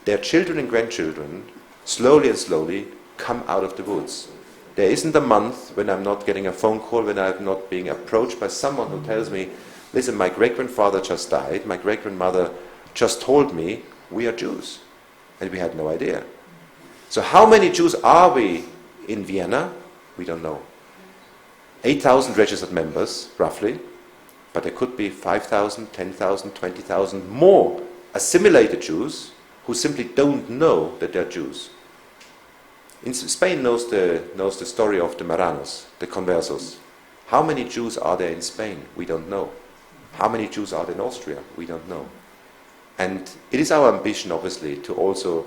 Their children and grandchildren, slowly and slowly, come out of the woods. There isn't a month when I'm not getting a phone call, when I'm not being approached by someone who tells me, listen, my great-grandfather just died, my great-grandmother just told me we are Jews. And we had no idea. So how many Jews are we in Vienna? We don't know. 8,000 registered members, roughly, but there could be 5,000, 10,000, 20,000 more assimilated Jews who simply don't know that they're Jews. In Spain knows the story of the Marranos, the conversos. How many Jews are there in Spain? We don't know. How many Jews are there in Austria? We don't know. And it is our ambition, obviously, to also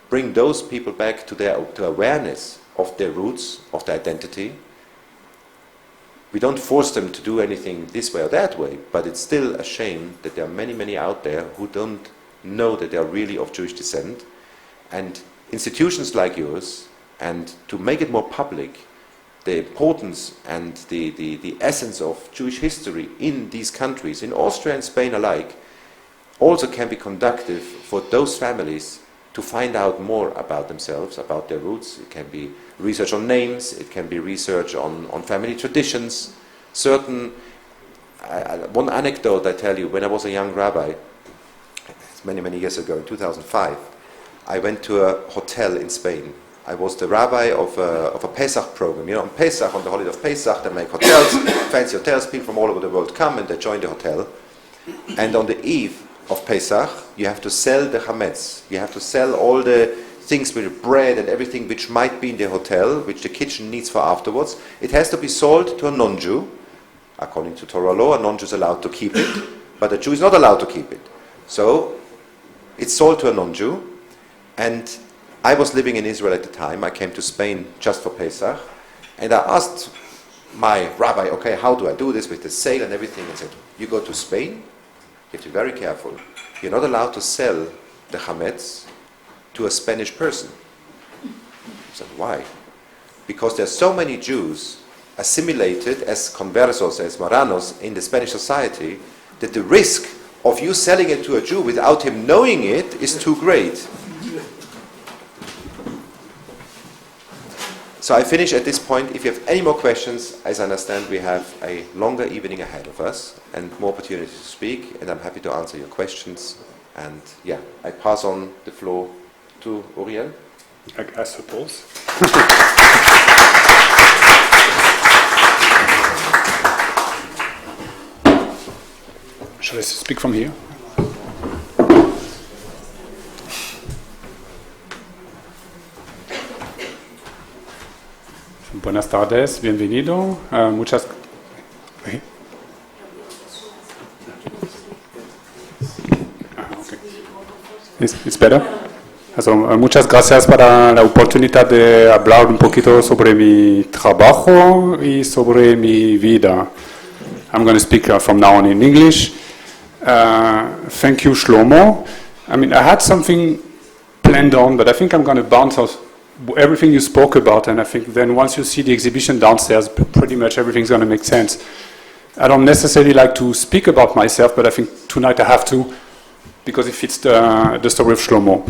bring those people back to awareness of their roots, of their identity. We don't force them to do anything this way or that way, but it's still a shame that there are many, many out there who don't know that they are really of Jewish descent. And institutions like yours, and to make it more public, the importance and the essence of Jewish history in these countries, in Austria and Spain alike, also can be conductive for those families to find out more about themselves, about their roots. It can be research on names, it can be research on family traditions. One anecdote I tell you, when I was a young rabbi, many, many years ago, in 2005, I went to a hotel in Spain. I was the rabbi of a Pesach program. You know, on Pesach, on the holiday of Pesach, they make hotels, fancy hotels, people from all over the world come and they join the hotel. And on the eve of Pesach, you have to sell the chametz. You have to sell all the things with bread and everything which might be in the hotel, which the kitchen needs for afterwards. It has to be sold to a non-Jew. According to Torah law, a non-Jew is allowed to keep it, but a Jew is not allowed to keep it. So it's sold to a non-Jew. And I was living in Israel at the time. I came to Spain just for Pesach. And I asked my rabbi, okay, how do I do this with the sale and everything? And said, you go to Spain, you have to be very careful. You're not allowed to sell the chametz to a Spanish person. I said, why? Because there's so many Jews assimilated as conversos, as Marranos in the Spanish society, that the risk of you selling it to a Jew without him knowing it is too great. So I finish at this point. If you have any more questions, as I understand, we have a longer evening ahead of us and more opportunities to speak, and I'm happy to answer your questions. And yeah, I pass on the floor to Ouriel. I suppose. Shall I speak from here? Buenas tardes, bienvenido. Muchas. Okay. Okay. It's better? Muchas gracias para la oportunidad de hablar un poquito sobre mi trabajo y sobre mi vida. I'm going to speak from now on in English. Thank you, Schlomo. I had something planned on, but I think I'm going to bounce off everything you spoke about, and I think then once you see the exhibition downstairs, pretty much everything's going to make sense. I don't necessarily like to speak about myself, but I think tonight I have to, because it fits the story of Schlomo.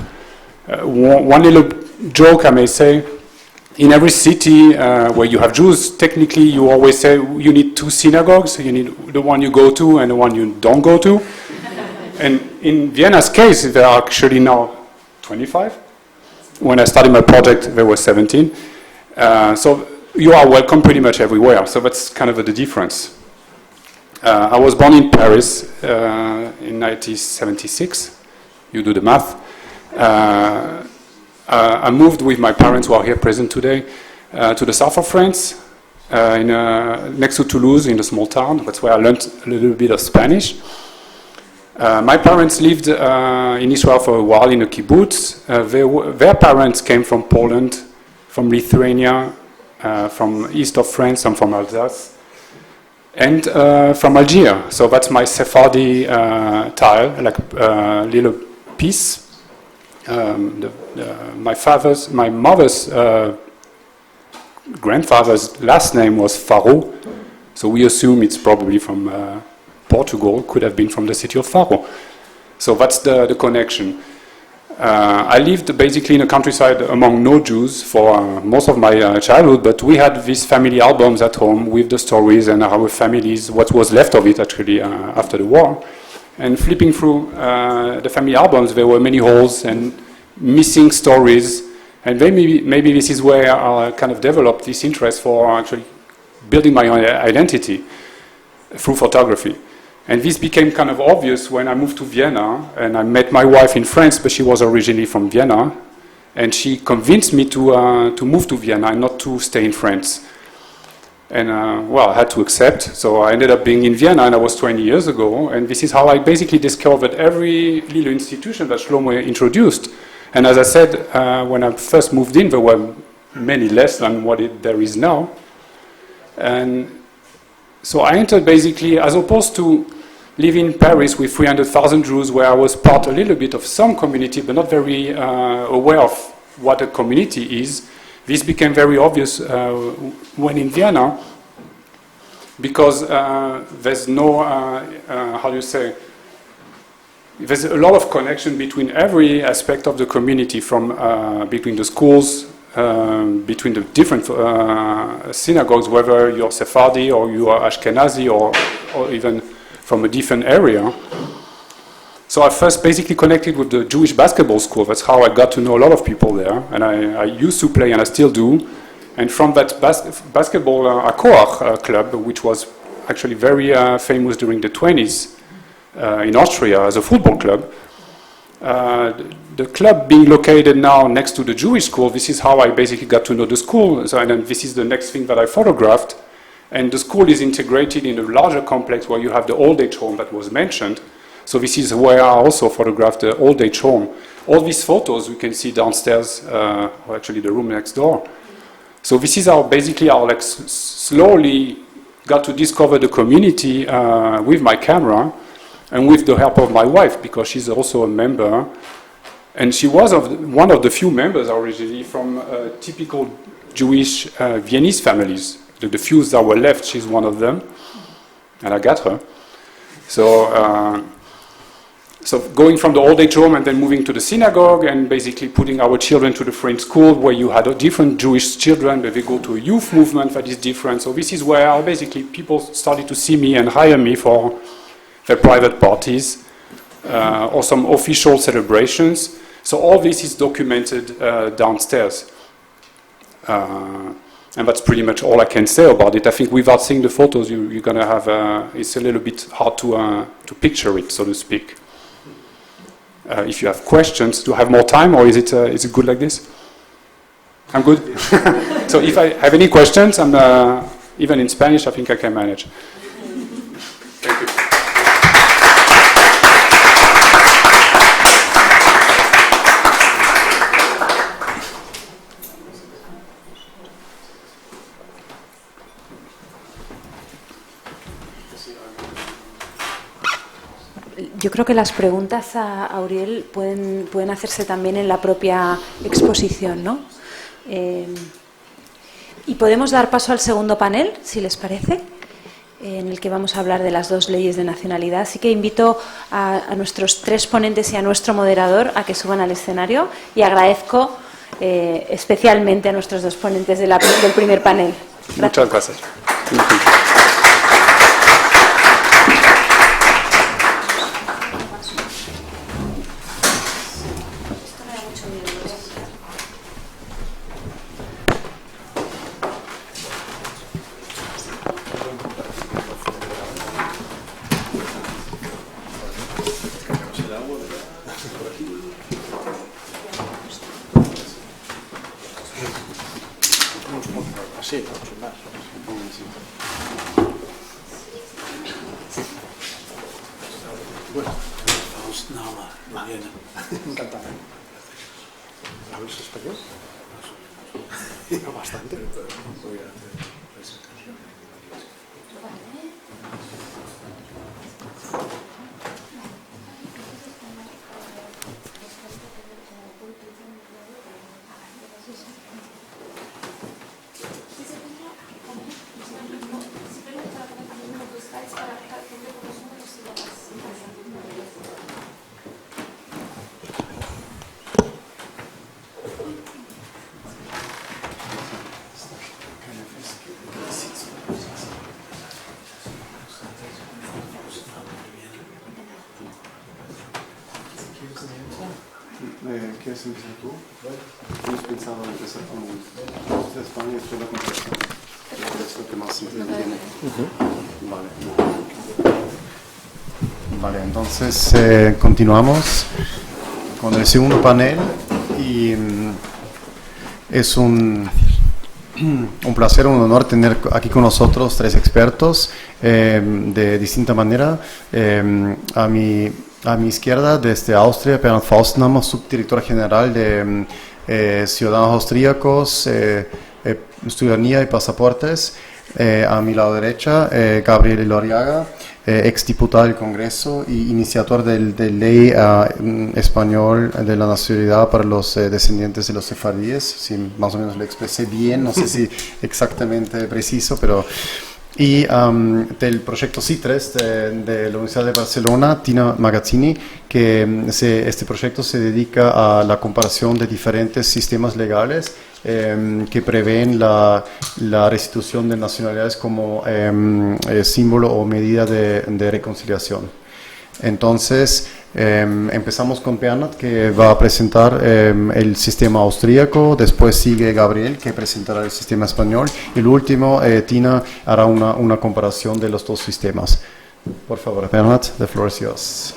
One little joke I may say, in every city where you have Jews, technically you always say you need two synagogues. You need the one you go to and the one you don't go to. And in Vienna's case, there are actually now 25. When I started my project, there were 17. So you are welcome pretty much everywhere. So that's kind of the difference. I was born in Paris in 1976. You do the math. I moved with my parents, who are here present today, to the south of France, next to Toulouse, in a small town. That's where I learned a little bit of Spanish. My parents lived in Israel for a while in a kibbutz. Their parents came from Poland, from Lithuania, from east of France, and from Alsace, and from Algeria. So that's my Sephardi tile, like a little piece. My mother's grandfather's last name was Foro, so we assume it's probably from Portugal, could have been from the city of Faro. So that's the connection. I lived basically in the countryside among no Jews for most of my childhood, but we had these family albums at home with the stories and our families, what was left of it actually after the war. And flipping through the family albums, there were many holes and missing stories. And maybe this is where I kind of developed this interest for actually building my own identity through photography. And this became kind of obvious when I moved to Vienna, and I met my wife in France, but she was originally from Vienna. And she convinced me to move to Vienna and not to stay in France. And I had to accept. So I ended up being in Vienna, and I was 20 years ago. And this is how I basically discovered every little institution that Schlomo introduced. And as I said, when I first moved in, there were many less than what there is now. And so I entered basically, as opposed to living in Paris with 300,000 Jews, where I was part a little bit of some community, but not very aware of what a community is. This became very obvious when in Vienna, because there's no, there's a lot of connection between every aspect of the community, from between the schools, between the different synagogues, whether you're Sephardi or you are Ashkenazi or even from a different area. So I first basically connected with the Jewish basketball school. That's how I got to know a lot of people there. And I used to play, and I still do. And from that basketball Akoach club, which was actually very famous during the 20s in Austria as a football club, the club being located now next to the Jewish school, this is how I basically got to know the school. So, and then this is the next thing that I photographed. And the school is integrated in a larger complex where you have the old age home that was mentioned. So this is where I also photographed the old age home. All these photos you can see downstairs, or actually the room next door. So this is basically how slowly got to discover the community with my camera and with the help of my wife, because she's also a member. And she was one of the few members originally from typical Jewish Viennese families. The few that were left, she's one of them, and I got her. So going from the old age home and then moving to the synagogue and basically putting our children to the French school, where you had different Jewish children, but they go to a youth movement that is different. So this is where basically people started to see me and hire me for their private parties or some official celebrations. So all this is documented downstairs. And that's pretty much all I can say about it. I think without seeing the photos, you're going to have, it's a little bit hard to picture it, so to speak. If you have questions, do I have more time, or is it good like this? I'm good? So if I have any questions, I'm, even in Spanish, I think I can manage. Thank you. yo creo que las preguntas a Ouriel pueden hacerse también en la propia exposición, ¿no? Y podemos dar paso al segundo panel, si les parece, en el que vamos a hablar de las dos leyes de nacionalidad. Así que invito a nuestros tres ponentes y a nuestro moderador a que suban al escenario y agradezco especialmente a nuestros dos ponentes del primer panel. Gracias. Muchas gracias. ¿Hablas español? No, bastante. ¿Quieres empezar tú? Hemos pensado empezar con España y después la comparación. Es lo que más sentido tiene. Vale, entonces continuamos con el segundo panel y es un placer, un honor tener aquí con nosotros tres expertos de distinta manera. A mi izquierda, desde Austria, Bernhard Faustenhammer, subdirector general de Ciudadanos Austríacos, Ciudadanía y Pasaportes. A mi lado derecha, Gabriel Elorriaga, exdiputado del Congreso y iniciador de ley español de la nacionalidad para los descendientes de los sefardíes. Si más o menos lo expresé bien, no sé si exactamente preciso, pero... Y del proyecto CITRES de la Universidad de Barcelona, Tina Magazzini, que este proyecto se dedica a la comparación de diferentes sistemas legales que prevén la restitución de nacionalidades como símbolo o medida de reconciliación. Entonces, empezamos con Bernhard, que va a presentar el sistema austríaco, después sigue Gabriel, que presentará el sistema español, y el último, Tina, hará una comparación de los dos sistemas. Por favor, Bernhard, the floor is yours.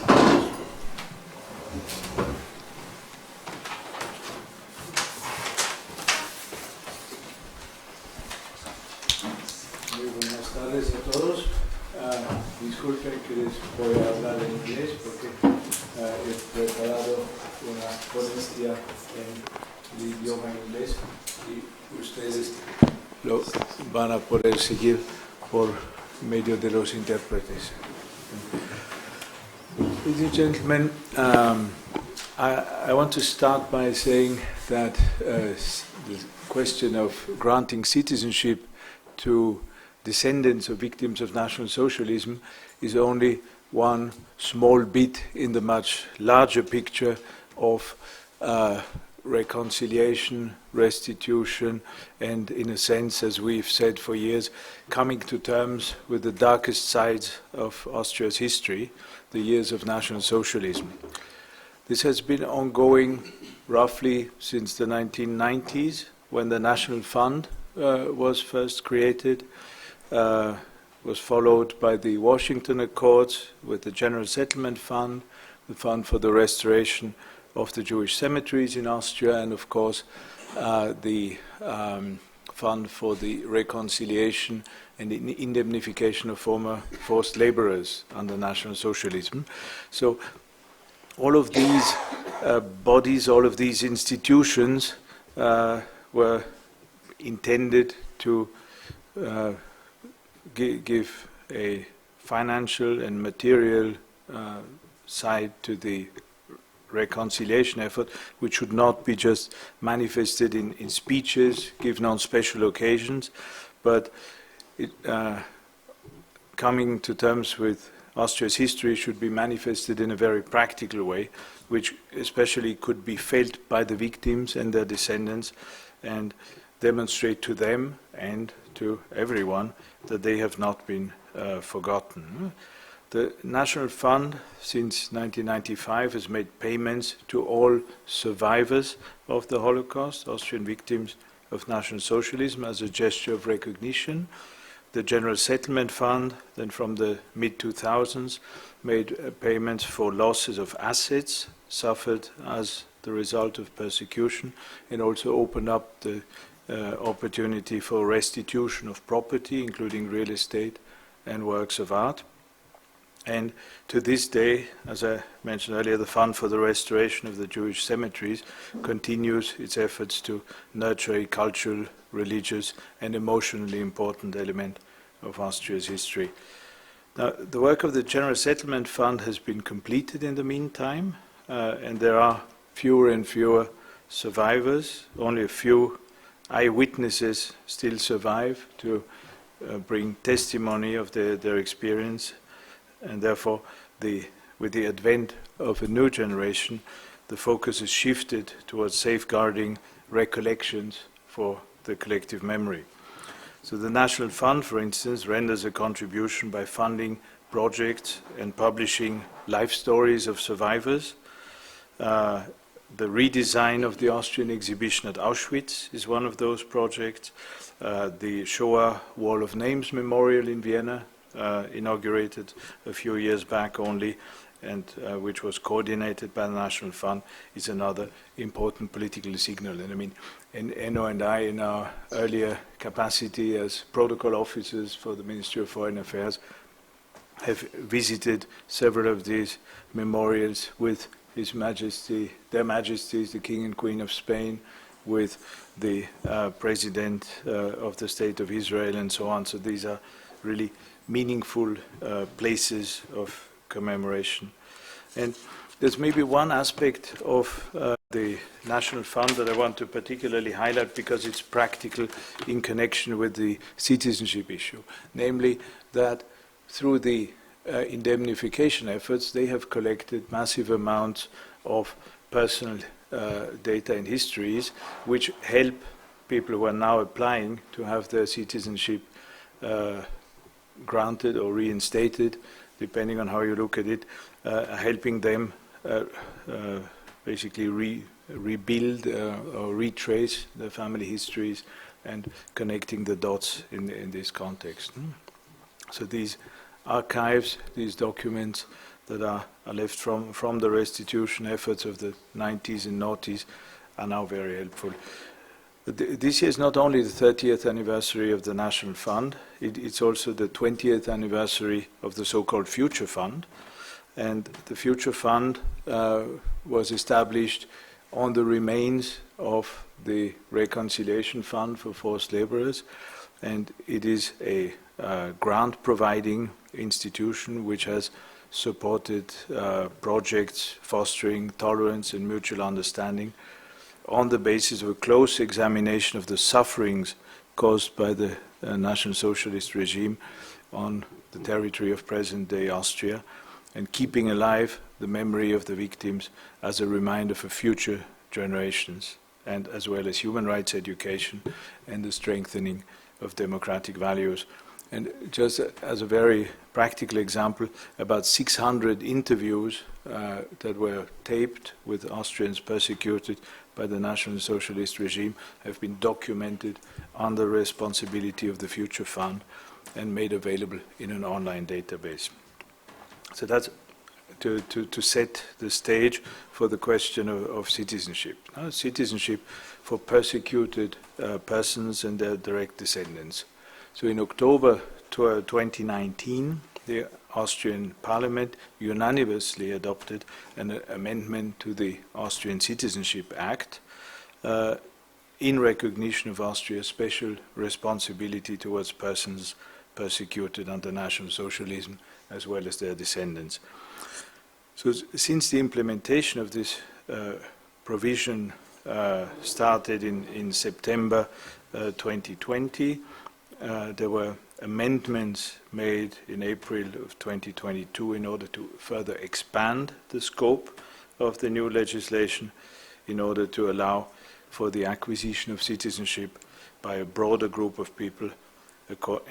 Muy buenas tardes a todos. Disculpen que les voy a hablar en inglés porque he preparado una ponencia en el idioma inglés y ustedes lo van a poder seguir por medio de los intérpretes. Ladies and gentlemen, I want to start by saying that the question of granting citizenship to descendants of victims of National Socialism is only one small bit in the much larger picture of reconciliation, restitution, and in a sense, as we've said for years, coming to terms with the darkest sides of Austria's history, the years of National Socialism. This has been ongoing roughly since the 1990s, when the National Fund was first created, was followed by the Washington Accords with the General Settlement Fund, the Fund for the Restoration of the Jewish Cemeteries in Austria, and of course the Fund for the Reconciliation and Indemnification of Former Forced Laborers under National Socialism. So all of these bodies, all of these institutions were intended to give a financial and material side to the reconciliation effort, which should not be just manifested in speeches given on special occasions, but coming to terms with Austria's history should be manifested in a very practical way, which especially could be felt by the victims and their descendants, and demonstrate to them and to everyone that they have not been forgotten. The National Fund, since 1995, has made payments to all survivors of the Holocaust, Austrian victims of National Socialism, as a gesture of recognition. The General Settlement Fund, then from the mid-2000s, made payments for losses of assets suffered as the result of persecution, and also opened up the opportunity for restitution of property, including real estate and works of art. And to this day, as I mentioned earlier, the Fund for the Restoration of the Jewish Cemeteries continues its efforts to nurture a cultural, religious, and emotionally important element of Austria's history. Now, the work of the General Settlement Fund has been completed in the meantime, and there are fewer and fewer survivors. Only a few eyewitnesses still survive to bring testimony of their experience. And therefore, with the advent of a new generation, the focus is shifted towards safeguarding recollections for the collective memory. So the National Fund, for instance, renders a contribution by funding projects and publishing life stories of survivors. The redesign of the Austrian exhibition at Auschwitz is one of those projects. The Shoah Wall of Names Memorial in Vienna, inaugurated a few years back only, and which was coordinated by the National Fund, is another important political signal. And I mean, Enno and I, in our earlier capacity as protocol officers for the Ministry of Foreign Affairs, have visited several of these memorials with His Majesty, their Majesties, the King and Queen of Spain, with the President of the State of Israel, and so on. So these are really meaningful places of commemoration. And there's maybe one aspect of the National Fund that I want to particularly highlight because it's practical in connection with the citizenship issue, namely that through the indemnification efforts, they have collected massive amounts of personal data and histories, which help people who are now applying to have their citizenship granted or reinstated, depending on how you look at it, helping them basically rebuild or retrace their family histories and connecting the dots in this context. So these archives, these documents that are left from the restitution efforts of the 90s and noughties are now very helpful. This year is not only the 30th anniversary of the National Fund, it's also the 20th anniversary of the so-called Future Fund. And the Future Fund was established on the remains of the Reconciliation Fund for Forced Laborers, and it is a grant-providing institution which has supported projects fostering tolerance and mutual understanding on the basis of a close examination of the sufferings caused by the National Socialist regime on the territory of present-day Austria, and keeping alive the memory of the victims as a reminder for future generations, and as well as human rights education and the strengthening of democratic values. And just as a very practical example, about 600 interviews that were taped with Austrians persecuted by the National Socialist regime have been documented under responsibility of the Future Fund and made available in an online database. So that's to set the stage for the question of citizenship. Citizenship for persecuted persons and their direct descendants. So in October 2019, the Austrian Parliament unanimously adopted an amendment to the Austrian Citizenship Act in recognition of Austria's special responsibility towards persons persecuted under National Socialism as well as their descendants. So since the implementation of this provision started in September 2020, there were amendments made in April of 2022 in order to further expand the scope of the new legislation in order to allow for the acquisition of citizenship by a broader group of people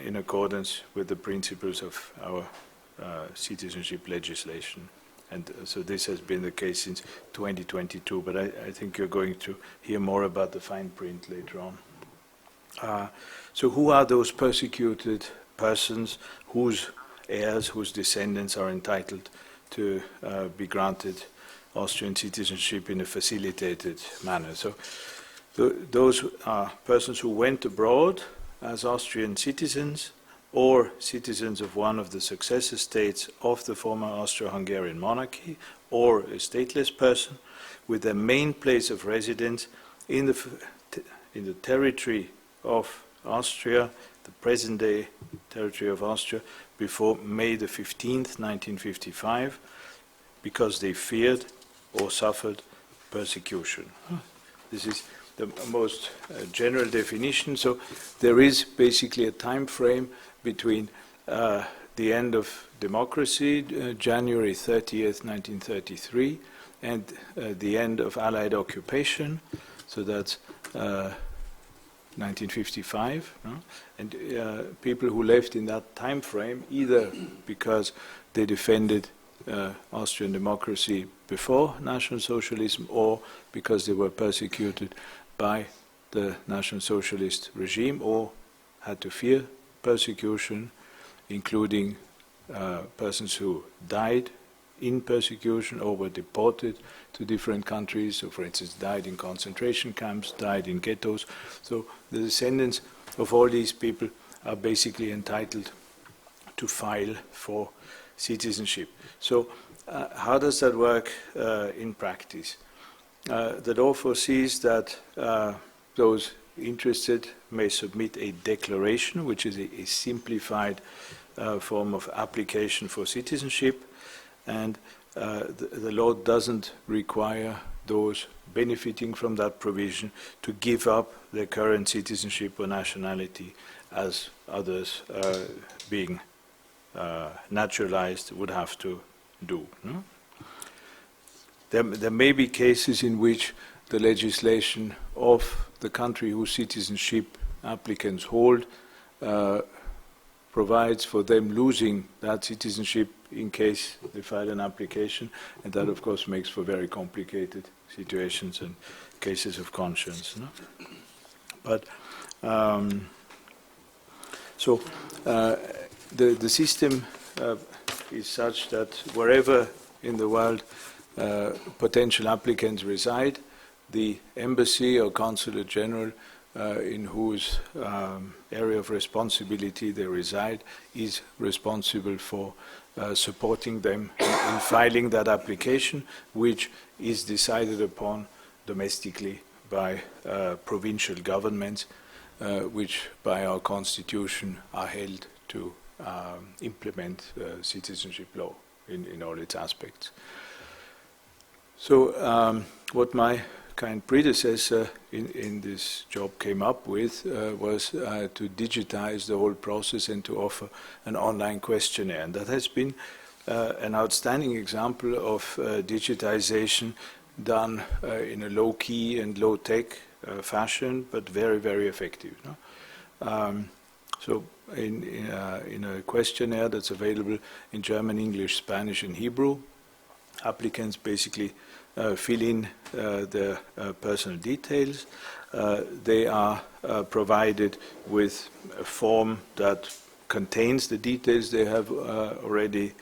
in accordance with the principles of our citizenship legislation. And so this has been the case since 2022, but I think you're going to hear more about the fine print later on. So who are those persecuted persons whose heirs, whose descendants are entitled to be granted Austrian citizenship in a facilitated manner? So those are persons who went abroad as Austrian citizens or citizens of one of the successor states of the former Austro-Hungarian monarchy, or a stateless person with their main place of residence in the territory of Austria, the present-day territory of Austria, before May the 15th, 1955, because they feared or suffered persecution. This is the most general definition. So there is basically a time frame between the end of democracy, January 30th, 1933, and the end of Allied occupation, so that's 1955. And people who left in that time frame, either because they defended Austrian democracy before National Socialism, or because they were persecuted by the National Socialist regime, or had to fear persecution, including persons who died in persecution or were deported to different countries. So, for instance, died in concentration camps, died in ghettos. So the descendants of all these people are basically entitled to file for citizenship. So how does that work in practice? The law foresees that those interested may submit a declaration, which is a simplified form of application for citizenship, and the law doesn't require those benefiting from that provision to give up their current citizenship or nationality, as others being naturalized would have to do. No? There may be cases in which the legislation of the country whose citizenship applicants hold provides for them losing that citizenship in case they file an application, and that of course makes for very complicated situations and cases of conscience. No? But the system is such that wherever in the world potential applicants reside, the embassy or consulate general in whose area of responsibility they reside is responsible for supporting them in filing that application, which is decided upon domestically by provincial governments, which by our constitution are held to implement citizenship law in all its aspects. So what my kind predecessor in this job came up with was to digitize the whole process and to offer an online questionnaire. And that has been an outstanding example of digitization done in a low-key and low-tech fashion, but very, very effective. No? So in a questionnaire that's available in German, English, Spanish, and Hebrew, applicants basically fill in their personal details. They are provided with a form that contains the details they have already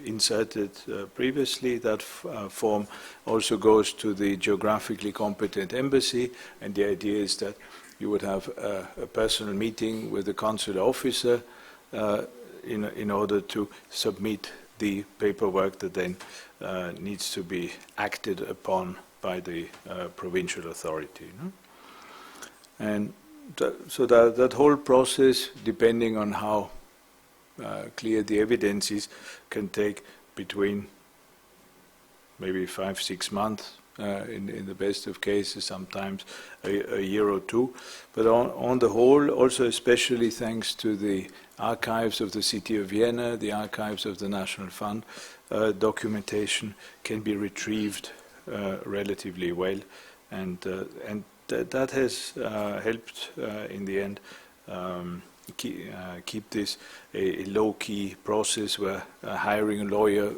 inserted previously. That form also goes to the geographically competent embassy, and the idea is that you would have a personal meeting with the consular officer in order to submit the paperwork that then needs to be acted upon by the provincial authority. No? And so that whole process, depending on how clear the evidence is, can take between maybe 5-6 months, in the best of cases, sometimes a year or two. But on the whole, also especially thanks to the archives of the city of Vienna, the archives of the National Fund, documentation can be retrieved relatively well, and that has helped in the end keep this a low-key process where hiring a lawyer,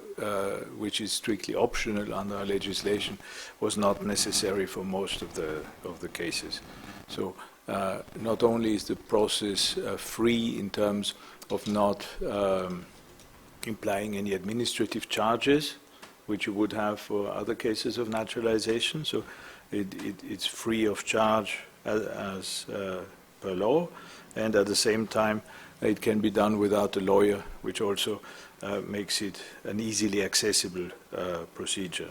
which is strictly optional under our legislation, was not necessary for most of the cases. So not only is the process free in terms of not implying any administrative charges, which you would have for other cases of naturalization, so it's free of charge as per law, and at the same time it can be done without a lawyer, which also makes it an easily accessible procedure.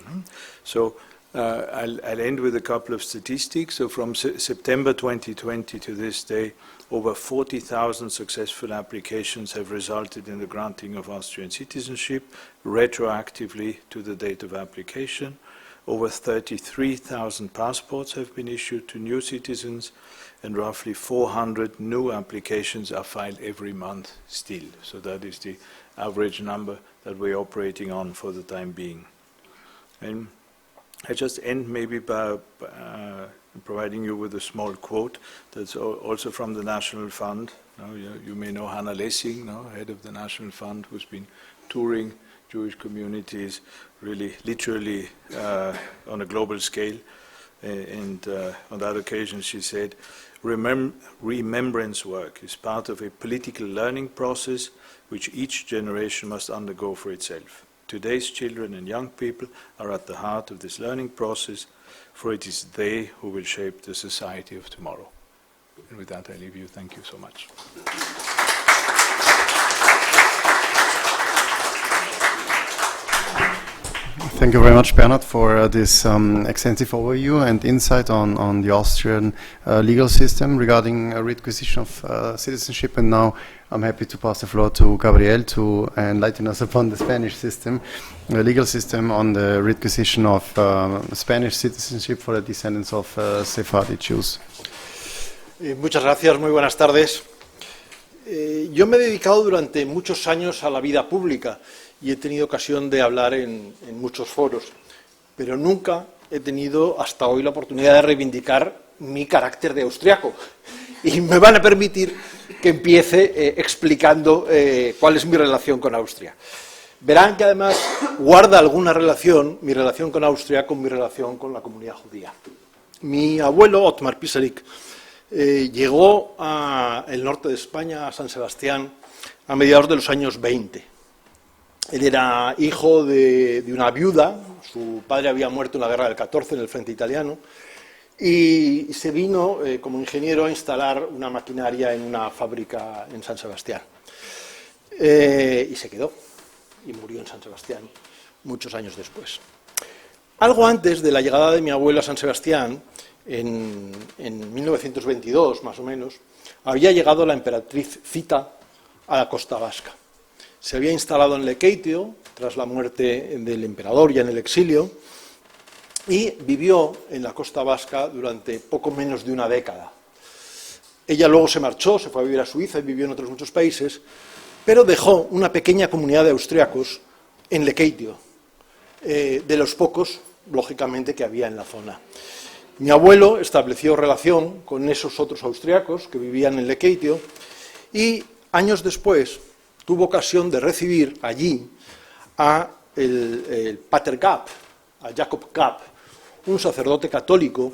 So I'll end with a couple of statistics. So from September 2020 to this day, over 40,000 successful applications have resulted in the granting of Austrian citizenship, retroactively to the date of application. Over 33,000 passports have been issued to new citizens, and roughly 400 new applications are filed every month still. So that is the average number that we're operating on for the time being. And I just end maybe by providing you with a small quote that's also from the National Fund. You may know Hannah Lessing, head of the National Fund, who's been touring Jewish communities really literally on a global scale. And on that occasion she said, remembrance work is part of a political learning process which each generation must undergo for itself. Today's children and young people are at the heart of this learning process, for it is they who will shape the society of tomorrow. And with that I leave you. Thank you so much. Thank you very much, Bernhard, for this extensive overview and insight on the Austrian legal system regarding readquisition of citizenship. And now I'm happy to pass the floor to Gabriel to enlighten us upon the Spanish system, the legal system on the readquisition of Spanish citizenship for the descendants of Sephardi Jews. Muchas gracias, muy buenas tardes. Yo me he dedicado durante muchos años a la vida pública y he tenido ocasión de hablar en muchos foros, pero nunca he tenido hasta hoy la oportunidad de reivindicar mi carácter de austriaco. Y me van a permitir que empiece explicando cuál es mi relación con Austria. Verán que además guarda alguna relación, mi relación con Austria, con mi relación con la comunidad judía. Mi abuelo, Ottmar Pisarik, llegó al norte de España, a San Sebastián, a mediados de los años 20. Él era hijo de una viuda, su padre había muerto en la guerra del 14 en el frente italiano, y se vino como ingeniero a instalar una maquinaria en una fábrica en San Sebastián. Y se quedó, y murió en San Sebastián muchos años después. Algo antes de la llegada de mi abuelo a San Sebastián, en 1922 más o menos, había llegado la emperatriz Zita a la costa vasca. Se había instalado en Lekeitio tras la muerte del emperador ya en el exilio y vivió en la costa vasca durante poco menos de una década. Ella luego se marchó, se fue a vivir a Suiza y vivió en otros muchos países, pero dejó una pequeña comunidad de austriacos en Lekeitio, de los pocos, lógicamente, que había en la zona. Mi abuelo estableció relación con esos otros austriacos que vivían en Lekeitio y años después tuvo ocasión de recibir allí a el Pater Gap, a Jacob Gap, un sacerdote católico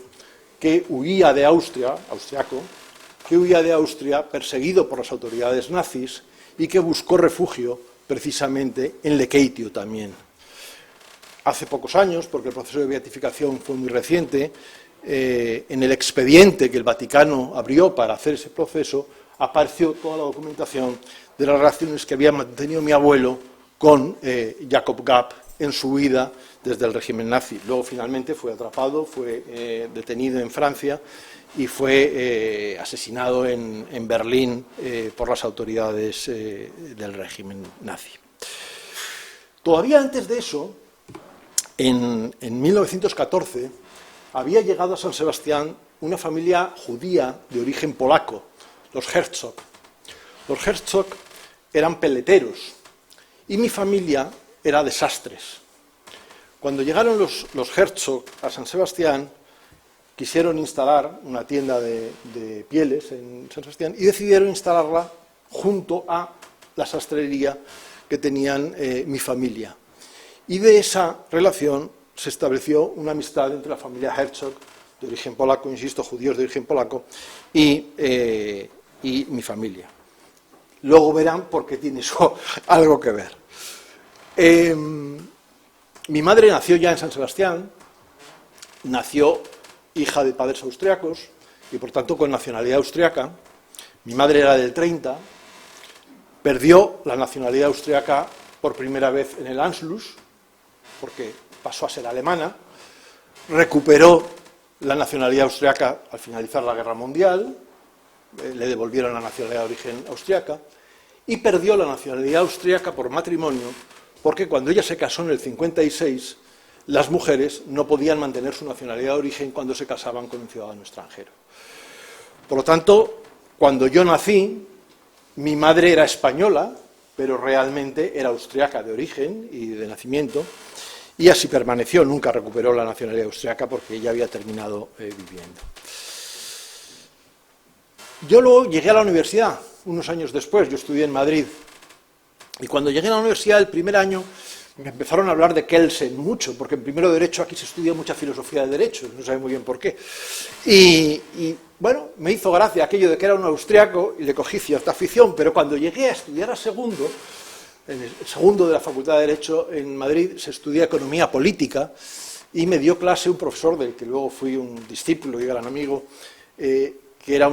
que huía de Austria, austriaco, que huía de Austria perseguido por las autoridades nazis y que buscó refugio precisamente en Lekeitio también. Hace pocos años, porque el proceso de beatificación fue muy reciente, en el expediente que el Vaticano abrió para hacer ese proceso, apareció toda la documentación de las relaciones que había mantenido mi abuelo con Jacob Gap en su huida desde el régimen nazi. Luego finalmente fue atrapado, fue detenido en Francia y fue asesinado en Berlín por las autoridades del régimen nazi. Todavía antes de eso, en 1914, había llegado a San Sebastián una familia judía de origen polaco, los Herzog. Los Herzog eran peleteros y mi familia era de sastres. Cuando llegaron los Herzog a San Sebastián, quisieron instalar una tienda de pieles en San Sebastián y decidieron instalarla junto a la sastrería que tenían mi familia. Y de esa relación se estableció una amistad entre la familia Herzog, de origen polaco, insisto, judíos de origen polaco, y mi familia. Luego verán por qué tiene eso algo que ver. Mi madre nació ya en San Sebastián, nació hija de padres austriacos y por tanto con nacionalidad austriaca. Mi madre era del 30, perdió la nacionalidad austriaca por primera vez en el Anschluss, porque pasó a ser alemana, recuperó la nacionalidad austriaca al finalizar la Guerra Mundial, le devolvieron la nacionalidad de origen austriaca, y perdió la nacionalidad austriaca por matrimonio, porque cuando ella se casó en el 56, las mujeres no podían mantener su nacionalidad de origen cuando se casaban con un ciudadano extranjero. Por lo tanto, cuando yo nací, mi madre era española, pero realmente era austriaca de origen y de nacimiento, y así permaneció, nunca recuperó la nacionalidad austriaca porque ella había terminado viviendo. Yo luego llegué a la universidad, unos años después, yo estudié en Madrid, y cuando llegué a la universidad el primer año me empezaron a hablar de Kelsen mucho, porque en primero de Derecho aquí se estudia mucha filosofía del derecho, no sabe muy bien por qué. Y bueno, me hizo gracia aquello de que era un austriaco y le cogí cierta afición, pero cuando llegué a estudiar a segundo, en el segundo de la Facultad de Derecho en Madrid, se estudia economía política y me dio clase un profesor del que luego fui un discípulo y gran amigo, que era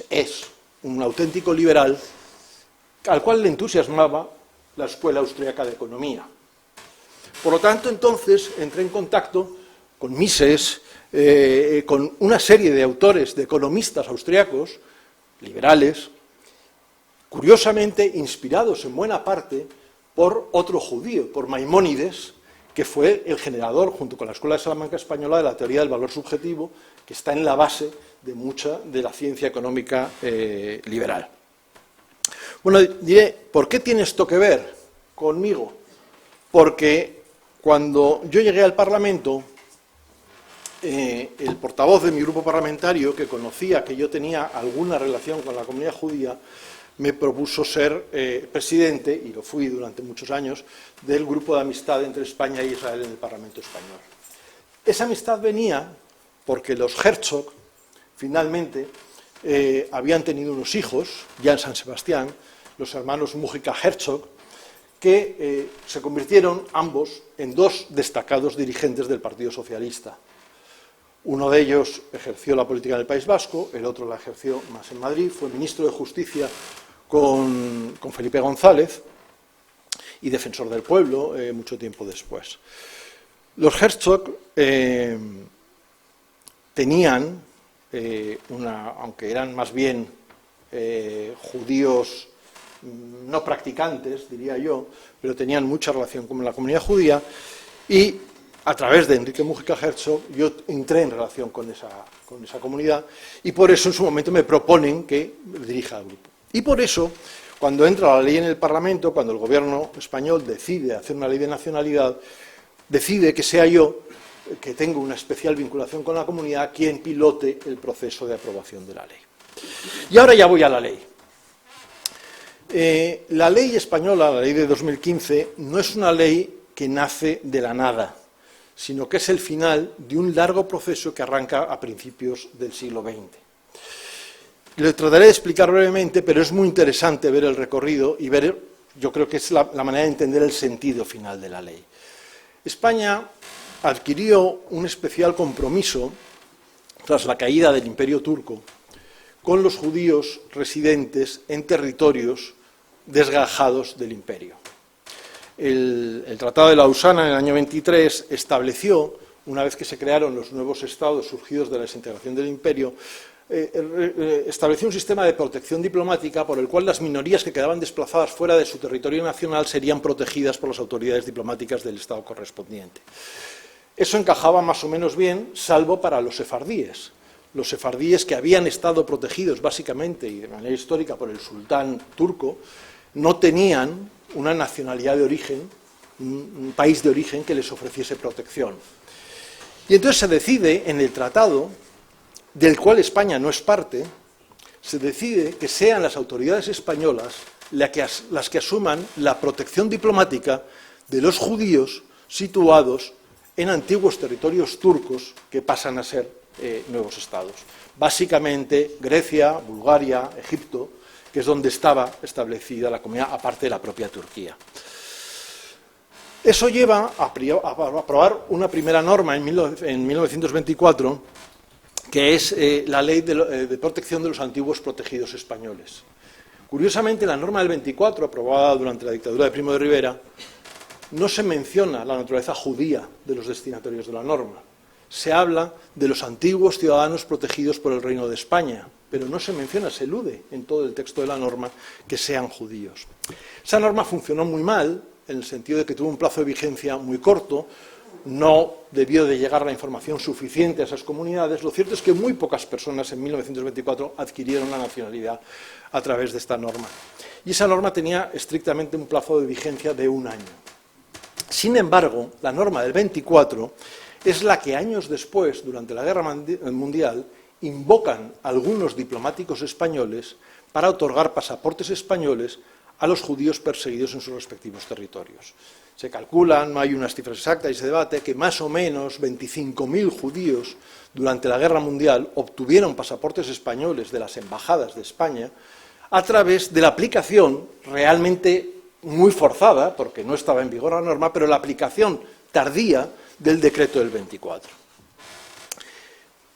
es un auténtico liberal, al cual le entusiasmaba la Escuela Austriaca de Economía. Por lo tanto, entonces, entré en contacto con Mises, con una serie de autores, de economistas austriacos, liberales, curiosamente inspirados en buena parte por otro judío, por Maimónides, que fue el generador, junto con la Escuela de Salamanca Española, de la teoría del valor subjetivo, que está en la base de mucha de la ciencia económica liberal. Bueno, diré, ¿por qué tiene esto que ver conmigo? Porque cuando yo llegué al Parlamento, el portavoz de mi grupo parlamentario, que conocía que yo tenía alguna relación con la comunidad judía, me propuso ser presidente, y lo fui durante muchos años, del grupo de amistad entre España e Israel en el Parlamento español. Esa amistad venía porque los Herzog, finalmente, habían tenido unos hijos, ya en San Sebastián, los hermanos Mújica Herzog, que se convirtieron ambos en dos destacados dirigentes del Partido Socialista. Uno de ellos ejerció la política en el País Vasco, el otro la ejerció más en Madrid, fue ministro de Justicia con Felipe González y defensor del pueblo mucho tiempo después. Los Herzog tenían, aunque eran más bien judíos no practicantes, diría yo, pero tenían mucha relación con la comunidad judía, y a través de Enrique Mújica Herzog yo entré en relación con esa comunidad, y por eso en su momento me proponen que dirija el grupo. Y por eso, cuando entra la ley en el Parlamento, cuando el gobierno español decide hacer una ley de nacionalidad, decide que sea yo, que tengo una especial vinculación con la comunidad, quien pilote el proceso de aprobación de la ley. Y ahora ya voy a la ley. La ley española, la ley de 2015, no es una ley que nace de la nada, sino que es el final de un largo proceso que arranca a principios del siglo XX. Lo trataré de explicar brevemente, pero es muy interesante ver el recorrido y ver, yo creo que es la manera de entender el sentido final de la ley. España adquirió un especial compromiso tras la caída del Imperio turco con los judíos residentes en territorios desgajados del imperio. El Tratado de Lausana en el año 23 estableció, una vez que se crearon los nuevos estados surgidos de la desintegración del imperio, estableció un sistema de protección diplomática por el cual las minorías que quedaban desplazadas fuera de su territorio nacional serían protegidas por las autoridades diplomáticas del Estado correspondiente. Eso encajaba más o menos bien, salvo para los sefardíes. Los sefardíes, que habían estado protegidos básicamente y de manera histórica por el sultán turco, no tenían una nacionalidad de origen, un país de origen que les ofreciese protección. Y entonces se decide en el tratado, del cual España no es parte, se decide que sean las autoridades españolas las que asuman la protección diplomática de los judíos situados en antiguos territorios turcos que pasan a ser nuevos estados. Básicamente Grecia, Bulgaria, Egipto, que es donde estaba establecida la comunidad, aparte de la propia Turquía. Eso lleva a aprobar una primera norma en 1924, que es la ley de protección de los antiguos protegidos españoles. Curiosamente, la norma del 24, aprobada durante la dictadura de Primo de Rivera, no se menciona la naturaleza judía de los destinatarios de la norma. Se habla de los antiguos ciudadanos protegidos por el Reino de España, pero no se menciona, se elude en todo el texto de la norma que sean judíos. Esa norma funcionó muy mal, en el sentido de que tuvo un plazo de vigencia muy corto, no debió de llegar la información suficiente a esas comunidades. Lo cierto es que muy pocas personas en 1924 adquirieron la nacionalidad a través de esta norma. Y esa norma tenía estrictamente un plazo de vigencia de 1 año. Sin embargo, la norma del 24 es la que años después, durante la Guerra Mundial, invocan algunos diplomáticos españoles para otorgar pasaportes españoles a los judíos perseguidos en sus respectivos territorios. Se calculan, no hay unas cifras exactas y se debate, que más o menos 25.000 judíos durante la Guerra Mundial obtuvieron pasaportes españoles de las embajadas de España a través de la aplicación realmente muy forzada, porque no estaba en vigor la norma, pero la aplicación tardía del decreto del 24.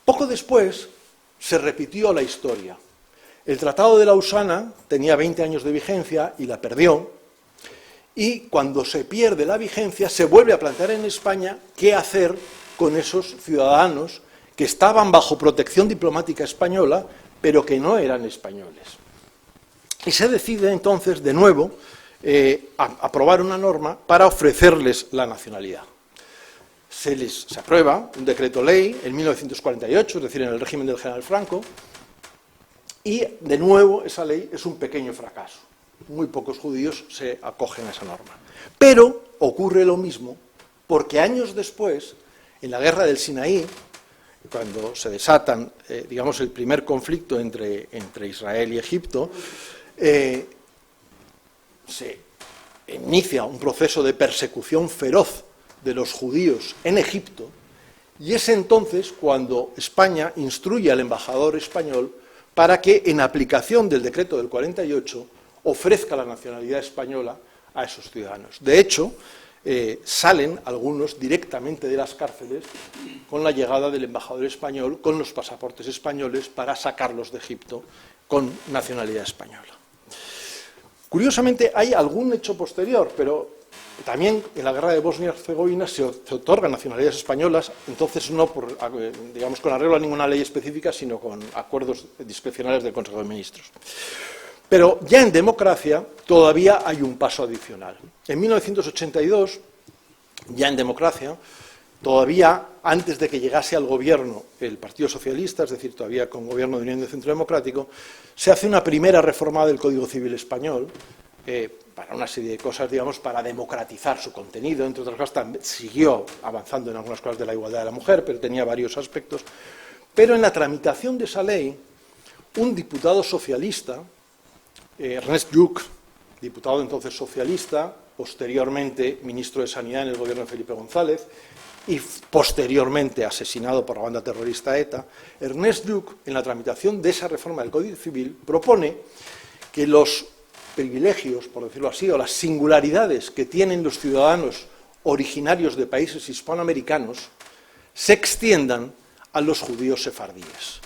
Poco después se repitió la historia. El Tratado de Lausana tenía 20 años de vigencia y la perdió, y cuando se pierde la vigencia se vuelve a plantear en España qué hacer con esos ciudadanos que estaban bajo protección diplomática española, pero que no eran españoles. Y se decide entonces, de nuevo, aprobar una norma para ofrecerles la nacionalidad. Se aprueba un decreto ley en 1948, es decir, en el régimen del general Franco, y de nuevo esa ley es un pequeño fracaso. Muy pocos judíos se acogen a esa norma. Pero ocurre lo mismo porque años después, en la guerra del Sinaí, cuando se desatan, digamos, el primer conflicto entre Israel y Egipto, se inicia un proceso de persecución feroz de los judíos en Egipto, y es entonces cuando España instruye al embajador español para que, en aplicación del decreto del 48, ofrezca la nacionalidad española a esos ciudadanos. De hecho, salen algunos directamente de las cárceles con la llegada del embajador español, con los pasaportes españoles, para sacarlos de Egipto con nacionalidad española. Curiosamente, hay algún hecho posterior, pero también en la guerra de Bosnia-Herzegovina se otorgan nacionalidades españolas, entonces no digamos, con arreglo a ninguna ley específica, sino con acuerdos discrecionales del Consejo de Ministros. Pero ya en democracia todavía hay un paso adicional. En 1982, ya en democracia, todavía antes de que llegase al gobierno el Partido Socialista, es decir, todavía con gobierno de Unión de Centro Democrático, se hace una primera reforma del Código Civil español, para una serie de cosas, digamos, para democratizar su contenido. Entre otras cosas, también siguió avanzando en algunas cosas de la igualdad de la mujer, pero tenía varios aspectos. Pero en la tramitación de esa ley, un diputado socialista, Ernest Lluch, diputado entonces socialista, posteriormente ministro de Sanidad en el gobierno de Felipe González y posteriormente asesinado por la banda terrorista ETA, Ernest Lluch, en la tramitación de esa reforma del Código Civil, propone que los privilegios, por decirlo así, o las singularidades que tienen los ciudadanos originarios de países hispanoamericanos se extiendan a los judíos sefardíes.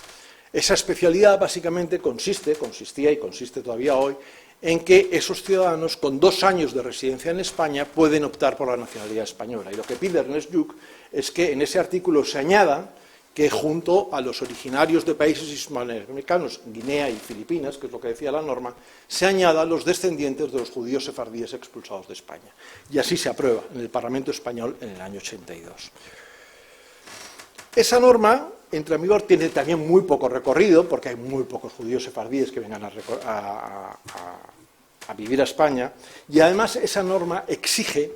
Esa especialidad básicamente consistía y consiste todavía hoy en que esos ciudadanos con 2 años de residencia en España pueden optar por la nacionalidad española. Y lo que pide Ernest Lluch es que en ese artículo se añada que junto a los originarios de países hispanoamericanos, Guinea y Filipinas, que es lo que decía la norma, se añada a los descendientes de los judíos sefardíes expulsados de España. Y así se aprueba en el Parlamento español en el año 82. Esa norma, entra en vigor, tiene también muy poco recorrido, porque hay muy pocos judíos sefardíes que vengan a vivir a España, y además esa norma exige,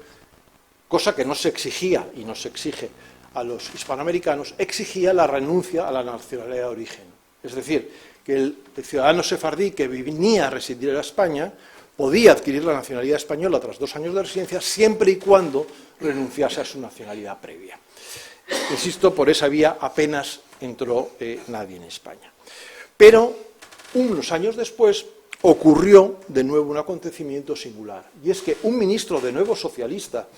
cosa que no se exigía y no se exige a los hispanoamericanos, exigía la renuncia a la nacionalidad de origen. Es decir, que el ciudadano sefardí que venía a residir en España podía adquirir la nacionalidad española tras 2 años de residencia siempre y cuando renunciase a su nacionalidad previa. Insisto, por esa vía apenas entró nadie en España. Pero unos años después ocurrió de nuevo un acontecimiento singular, y es que un ministro de nuevo socialista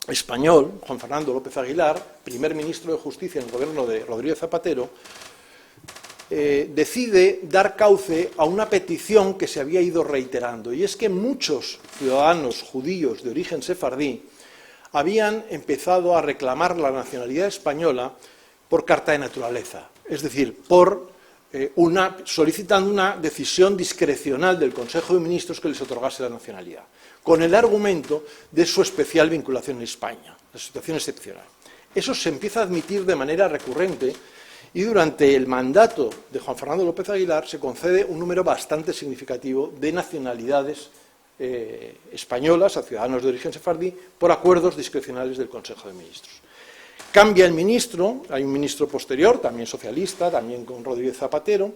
español, Juan Fernando López Aguilar, primer ministro de Justicia en el gobierno de Rodríguez Zapatero, decide dar cauce a una petición que se había ido reiterando, y es que muchos ciudadanos judíos de origen sefardí habían empezado a reclamar la nacionalidad española por carta de naturaleza, es decir, solicitando una decisión discrecional del Consejo de Ministros que les otorgase la nacionalidad, con el argumento de su especial vinculación en España, la situación excepcional. Eso se empieza a admitir de manera recurrente y durante el mandato de Juan Fernando López Aguilar se concede un número bastante significativo de nacionalidades españolas a ciudadanos de origen sefardí por acuerdos discrecionales del Consejo de Ministros. Cambia el ministro, hay un ministro posterior, también socialista, también con Rodríguez Zapatero,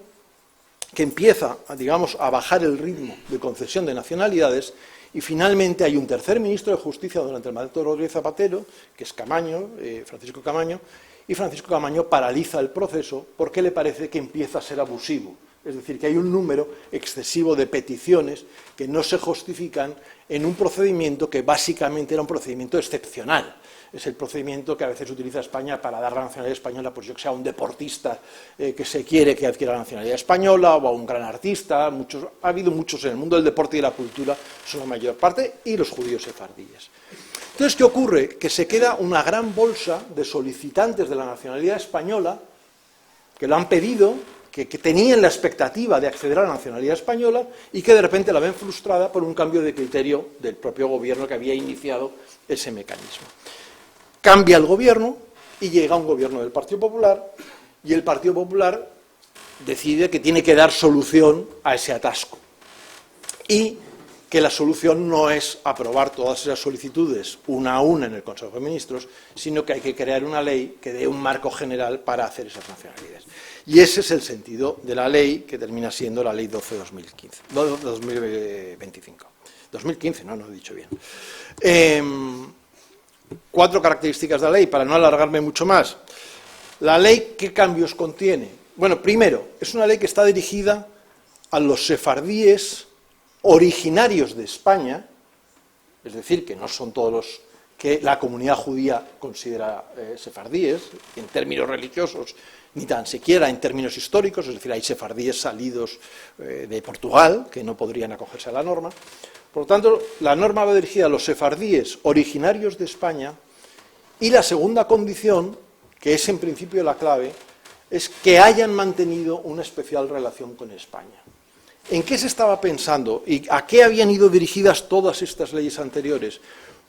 que empieza, digamos, a bajar el ritmo de concesión de nacionalidades, y finalmente hay un tercer ministro de Justicia durante el mandato de Rodríguez Zapatero, que es Camaño, Francisco Camaño, y Francisco Camaño paraliza el proceso porque le parece que empieza a ser abusivo. Es decir, que hay un número excesivo de peticiones que no se justifican en un procedimiento que básicamente era un procedimiento excepcional. Es el procedimiento que a veces utiliza España para dar la nacionalidad española, pues yo que sé, a un deportista que se quiere que adquiera la nacionalidad española, o a un gran artista. Ha habido muchos en el mundo del deporte y de la cultura, son la mayor parte, y los judíos sefardíes. Entonces, ¿qué ocurre? Que se queda una gran bolsa de solicitantes de la nacionalidad española que lo han pedido, que tenían la expectativa de acceder a la nacionalidad española y que de repente la ven frustrada por un cambio de criterio del propio gobierno que había iniciado ese mecanismo. Cambia el gobierno y llega un gobierno del Partido Popular, y el Partido Popular decide que tiene que dar solución a ese atasco, y que la solución no es aprobar todas esas solicitudes una a una en el Consejo de Ministros, sino que hay que crear una ley que dé un marco general para hacer esas nacionalidades. Y ese es el sentido de la ley, que termina siendo la Ley 12-2025. 2015, no he dicho bien. 4 características de la ley, para no alargarme mucho más. La ley, ¿qué cambios contiene? Bueno, primero, es una ley que está dirigida a los sefardíes originarios de España, es decir, que no son todos los que la comunidad judía considera sefardíes, en términos religiosos, ni tan siquiera en términos históricos, es decir, hay sefardíes salidos de Portugal, que no podrían acogerse a la norma. Por lo tanto, la norma va dirigida a los sefardíes originarios de España, y la segunda condición, que es en principio la clave, es que hayan mantenido una especial relación con España. ¿En qué se estaba pensando y a qué habían ido dirigidas todas estas leyes anteriores?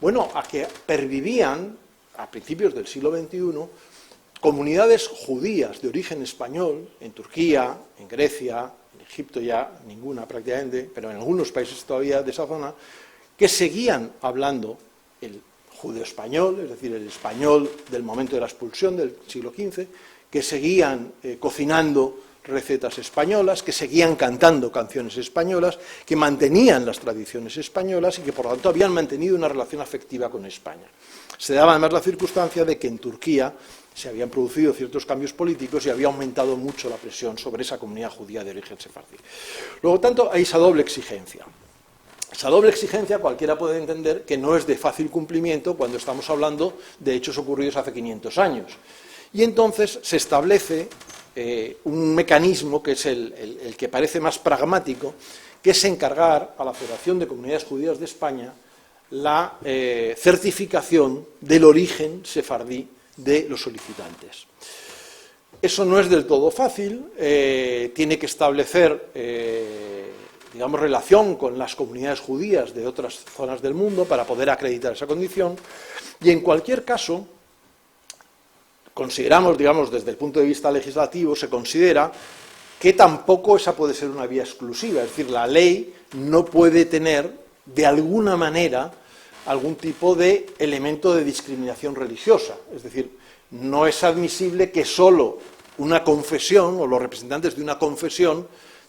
Bueno, a que pervivían, a principios del siglo XXI, comunidades judías de origen español, en Turquía, en Grecia, en Egipto ya ninguna prácticamente, pero en algunos países todavía de esa zona, que seguían hablando el judeo español, es decir, el español del momento de la expulsión del siglo XV, que seguían cocinando recetas españolas, que seguían cantando canciones españolas, que mantenían las tradiciones españolas y que por lo tanto habían mantenido una relación afectiva con España. Se daba además la circunstancia de que en Turquía se habían producido ciertos cambios políticos y había aumentado mucho la presión sobre esa comunidad judía de origen sefardí. Luego, tanto, hay esa doble exigencia. Esa doble exigencia cualquiera puede entender que no es de fácil cumplimiento cuando estamos hablando de hechos ocurridos hace 500 años. Y entonces se establece un mecanismo que es el que parece más pragmático, que es encargar a la Federación de Comunidades Judías de España la certificación del origen sefardí de los solicitantes. Eso no es del todo fácil, tiene que establecer, digamos, relación con las comunidades judías de otras zonas del mundo para poder acreditar esa condición, y en cualquier caso, consideramos, digamos, desde el punto de vista legislativo, se considera que tampoco esa puede ser una vía exclusiva, es decir, la ley no puede tener, de alguna manera, algún tipo de elemento de discriminación religiosa, es decir, no es admisible que solo una confesión o los representantes de una confesión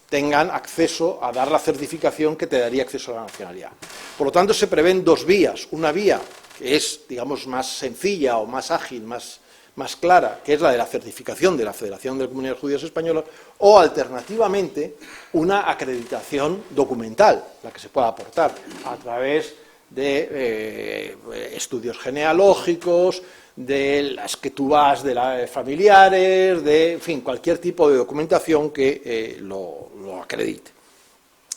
tengan acceso a dar la certificación que te daría acceso a la nacionalidad. Por lo tanto, se prevén dos vías, una vía que es, digamos, más sencilla o más ágil, más clara, que es la de la certificación de la Federación de Comunidades Judías Españolas, o alternativamente una acreditación documental, la que se pueda aportar a través de estudios genealógicos, de las que tú vas de familiares, de, en fin, cualquier tipo de documentación que lo acredite.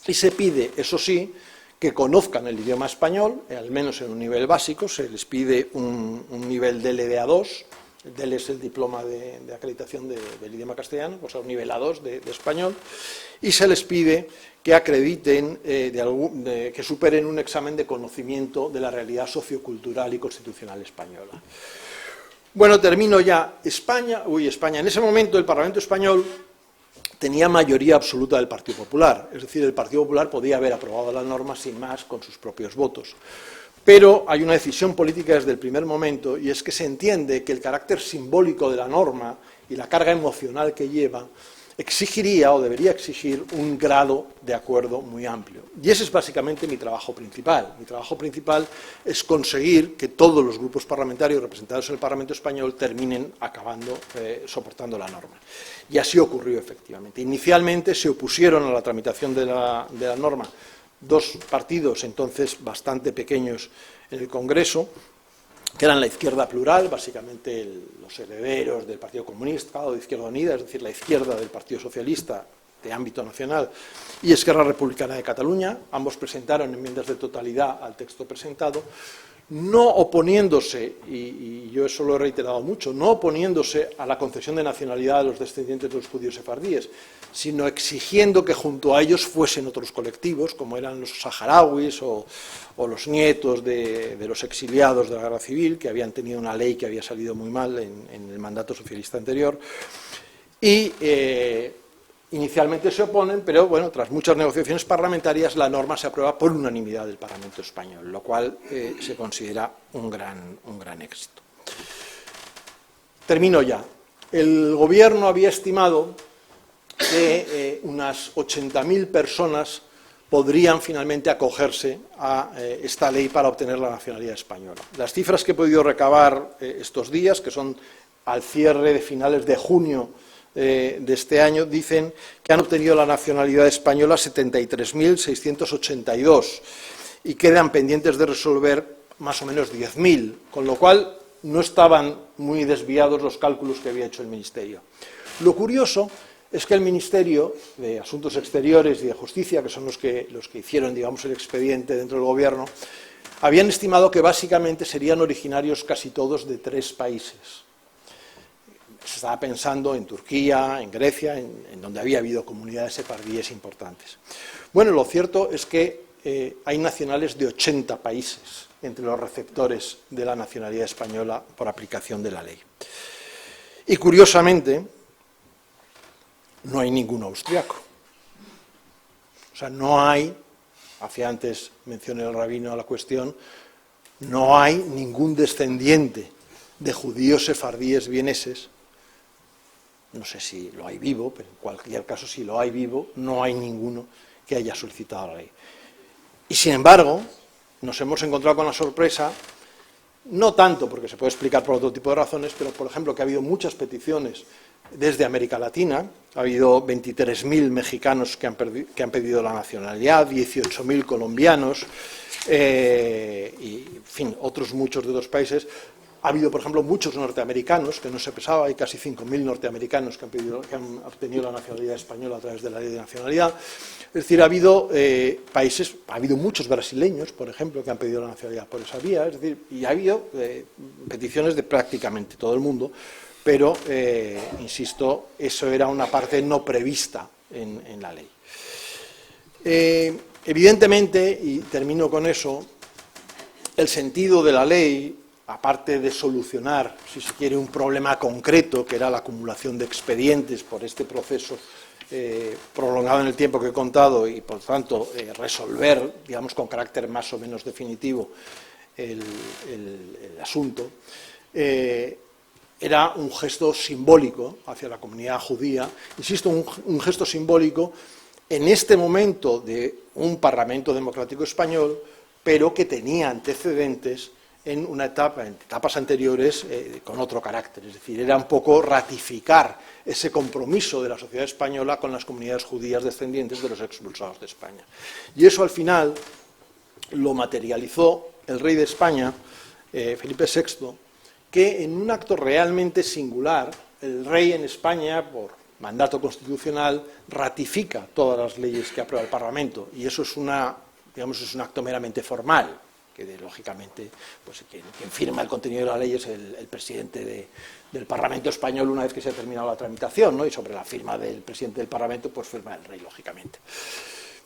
Y se pide, eso sí, que conozcan el idioma español, al menos en un nivel básico, se les pide un nivel DL de A2, el DL es el diploma de acreditación del idioma castellano, o sea, un nivel A2 de español, y se les pide que acrediten, que superen un examen de conocimiento de la realidad sociocultural y constitucional española. Bueno, termino ya. España, en ese momento el Parlamento español tenía mayoría absoluta del Partido Popular, es decir, el Partido Popular podía haber aprobado la norma sin más con sus propios votos. Pero hay una decisión política desde el primer momento, y es que se entiende que el carácter simbólico de la norma y la carga emocional que lleva exigiría o debería exigir un grado de acuerdo muy amplio. Y ese es básicamente mi trabajo principal. Mi trabajo principal es conseguir que todos los grupos parlamentarios representados en el Parlamento español terminen acabando soportando la norma. Y así ocurrió efectivamente. Inicialmente se opusieron a la tramitación de la norma dos partidos entonces bastante pequeños en el Congreso, que eran la izquierda plural, básicamente los herederos del Partido Comunista o de Izquierda Unida, es decir, la izquierda del Partido Socialista de ámbito nacional, y Esquerra Republicana de Cataluña. Ambos presentaron enmiendas de totalidad al texto presentado, no oponiéndose, y yo eso lo he reiterado mucho, no oponiéndose a la concesión de nacionalidad a los descendientes de los judíos sefardíes, sino exigiendo que junto a ellos fuesen otros colectivos, como eran los saharauis o los nietos de los exiliados de la guerra civil, que habían tenido una ley que había salido muy mal en el mandato socialista anterior, y inicialmente se oponen, pero bueno, tras muchas negociaciones parlamentarias, la norma se aprueba por unanimidad del Parlamento español, lo cual se considera un gran éxito. Termino ya. El Gobierno había estimado que unas 80.000 personas podrían finalmente acogerse a esta ley para obtener la nacionalidad española. Las cifras que he podido recabar estos días, que son al cierre de finales de junio de este año, dicen que han obtenido la nacionalidad española 73.682 y quedan pendientes de resolver más o menos 10.000, con lo cual no estaban muy desviados los cálculos que había hecho el Ministerio. Lo curioso es que el Ministerio de Asuntos Exteriores y de Justicia, que son los que hicieron, digamos, el expediente dentro del Gobierno, habían estimado que básicamente serían originarios casi todos de 3 países. Se estaba pensando en Turquía, en Grecia, en donde había habido comunidades sefardíes importantes. Bueno, lo cierto es que hay nacionales de 80 países entre los receptores de la nacionalidad española por aplicación de la ley. Y curiosamente, no hay ningún austriaco. O sea, no hay, hacía antes mencioné el rabino a la cuestión, no hay ningún descendiente de judíos sefardíes vieneses. No sé si lo hay vivo, pero en cualquier caso, si lo hay vivo, no hay ninguno que haya solicitado la ley. Y sin embargo, nos hemos encontrado con la sorpresa, no tanto porque se puede explicar por otro tipo de razones, pero por ejemplo que ha habido muchas peticiones desde América Latina, ha habido 23.000 mexicanos que han pedido la nacionalidad, 18.000 colombianos, y en fin, otros muchos de otros países. Ha habido, por ejemplo, muchos norteamericanos, que no se pensaba, hay casi 5.000 norteamericanos que han obtenido la nacionalidad española a través de la ley de nacionalidad. Es decir, ha habido países, ha habido muchos brasileños, por ejemplo, que han pedido la nacionalidad por esa vía, es decir, y ha habido peticiones de prácticamente todo el mundo, pero, insisto, eso era una parte no prevista en la ley. Evidentemente, y termino con eso, el sentido de la ley, aparte de solucionar, si se quiere, un problema concreto, que era la acumulación de expedientes por este proceso prolongado en el tiempo que he contado y, por tanto, resolver, digamos, con carácter más o menos definitivo el asunto, era un gesto simbólico hacia la comunidad judía, insisto, un gesto simbólico en este momento de un Parlamento democrático español, pero que tenía antecedentes en etapas anteriores con otro carácter. Es decir, era un poco ratificar ese compromiso de la sociedad española con las comunidades judías descendientes de los expulsados de España. Y eso al final lo materializó el rey de España, Felipe VI, que en un acto realmente singular, el rey en España, por mandato constitucional, ratifica todas las leyes que aprueba el Parlamento, y eso es es un acto meramente formal, que lógicamente pues, quien firma el contenido de la ley es el presidente del Parlamento español una vez que se ha terminado la tramitación, ¿no? Y sobre la firma del presidente del Parlamento pues firma el rey, lógicamente.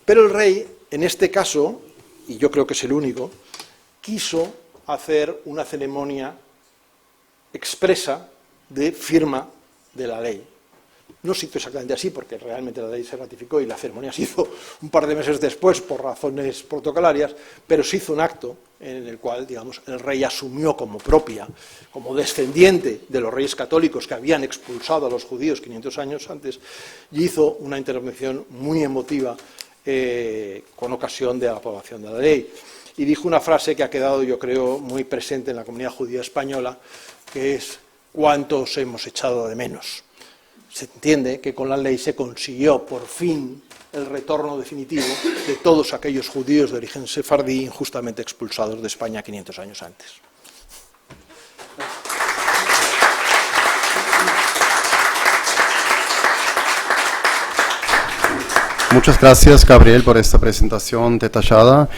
Pero el rey, en este caso, y yo creo que es el único, quiso hacer una ceremonia expresa de firma de la ley. No se hizo exactamente así, porque realmente la ley se ratificó y la ceremonia se hizo un par de meses después por razones protocolarias, pero se hizo un acto en el cual, digamos, el rey asumió como propia, como descendiente de los reyes católicos que habían expulsado a los judíos 500 años antes, y hizo una intervención muy emotiva con ocasión de la aprobación de la ley. Y dijo una frase que ha quedado, yo creo, muy presente en la comunidad judía española, que es: ¿cuánto os hemos echado de menos? Se entiende que con la ley se consiguió por fin el retorno definitivo de todos aquellos judíos de origen sefardí injustamente expulsados de España 500 años antes. Muchas gracias, Gabriel, por esta presentación detallada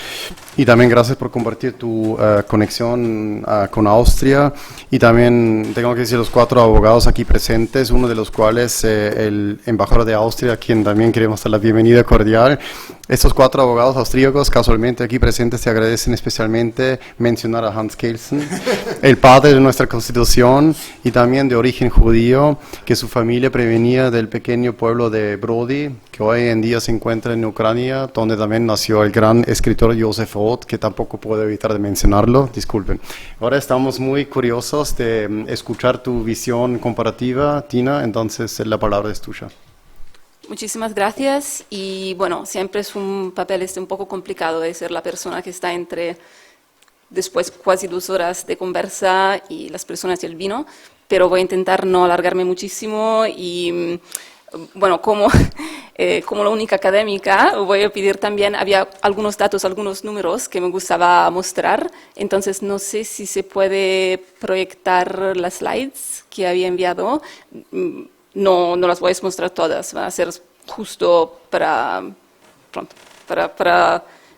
y también gracias por compartir tu conexión con Austria. Y también tengo que decir los 4 abogados aquí presentes, uno de los cuales el embajador de Austria, a quien también queremos dar la bienvenida cordial. Estos 4 abogados austríacos casualmente aquí presentes te agradecen especialmente mencionar a Hans Kelsen, el padre de nuestra Constitución y también de origen judío, que su familia provenía del pequeño pueblo de Brody, que hoy en día se encuentra en Ucrania, donde también nació el gran escritor Joseph Oth, que tampoco puedo evitar de mencionarlo, disculpen. Ahora estamos muy curiosos de escuchar tu visión comparativa, Tina, entonces la palabra es tuya. Muchísimas gracias y bueno, siempre es un papel un poco complicado de ser la persona que está entre después casi 2 horas de conversa y las personas y el vino, pero voy a intentar no alargarme muchísimo y bueno, como la única académica, voy a pedir también, había algunos datos, algunos números que me gustaba mostrar, entonces no sé si se puede proyectar las slides que había enviado. No las voy a mostrar todas, van a ser justo para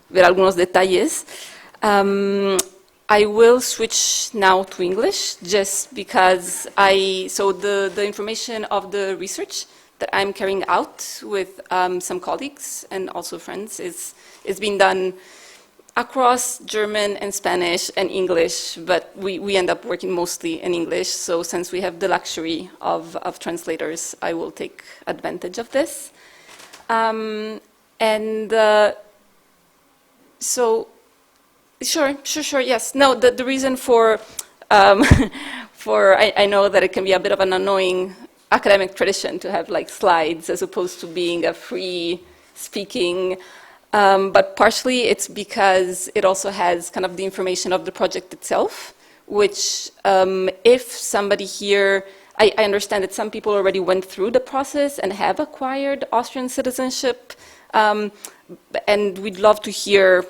ver algunos detalles. I will switch now to English just because so the information of the research that I'm carrying out with some colleagues and also friends is being done across German and Spanish and English, but we end up working mostly in English, so since we have the luxury of translators, I will take advantage of this. So, sure, yes. No, the reason for I know that it can be a bit of an annoying academic tradition to have like slides as opposed to being a free speaking. But partially it's because it also has kind of the information of the project itself, which if somebody here, I understand that some people already went through the process and have acquired Austrian citizenship, and we'd love to hear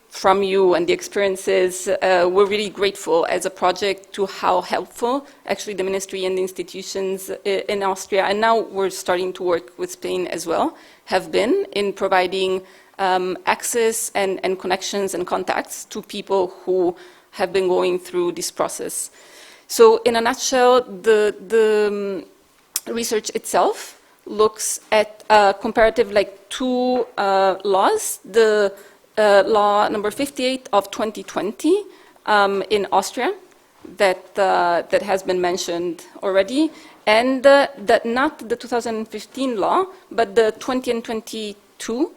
from you and the experiences. We're really grateful as a project to how helpful actually the ministry and the institutions in Austria, and now we're starting to work with Spain as well, have been in providing access and connections and contacts to people who have been going through this process. So in a nutshell, the research itself looks at comparative two laws. The law number 58 of 2020 in Austria that has been mentioned already, and not the 2015 law, but the 2022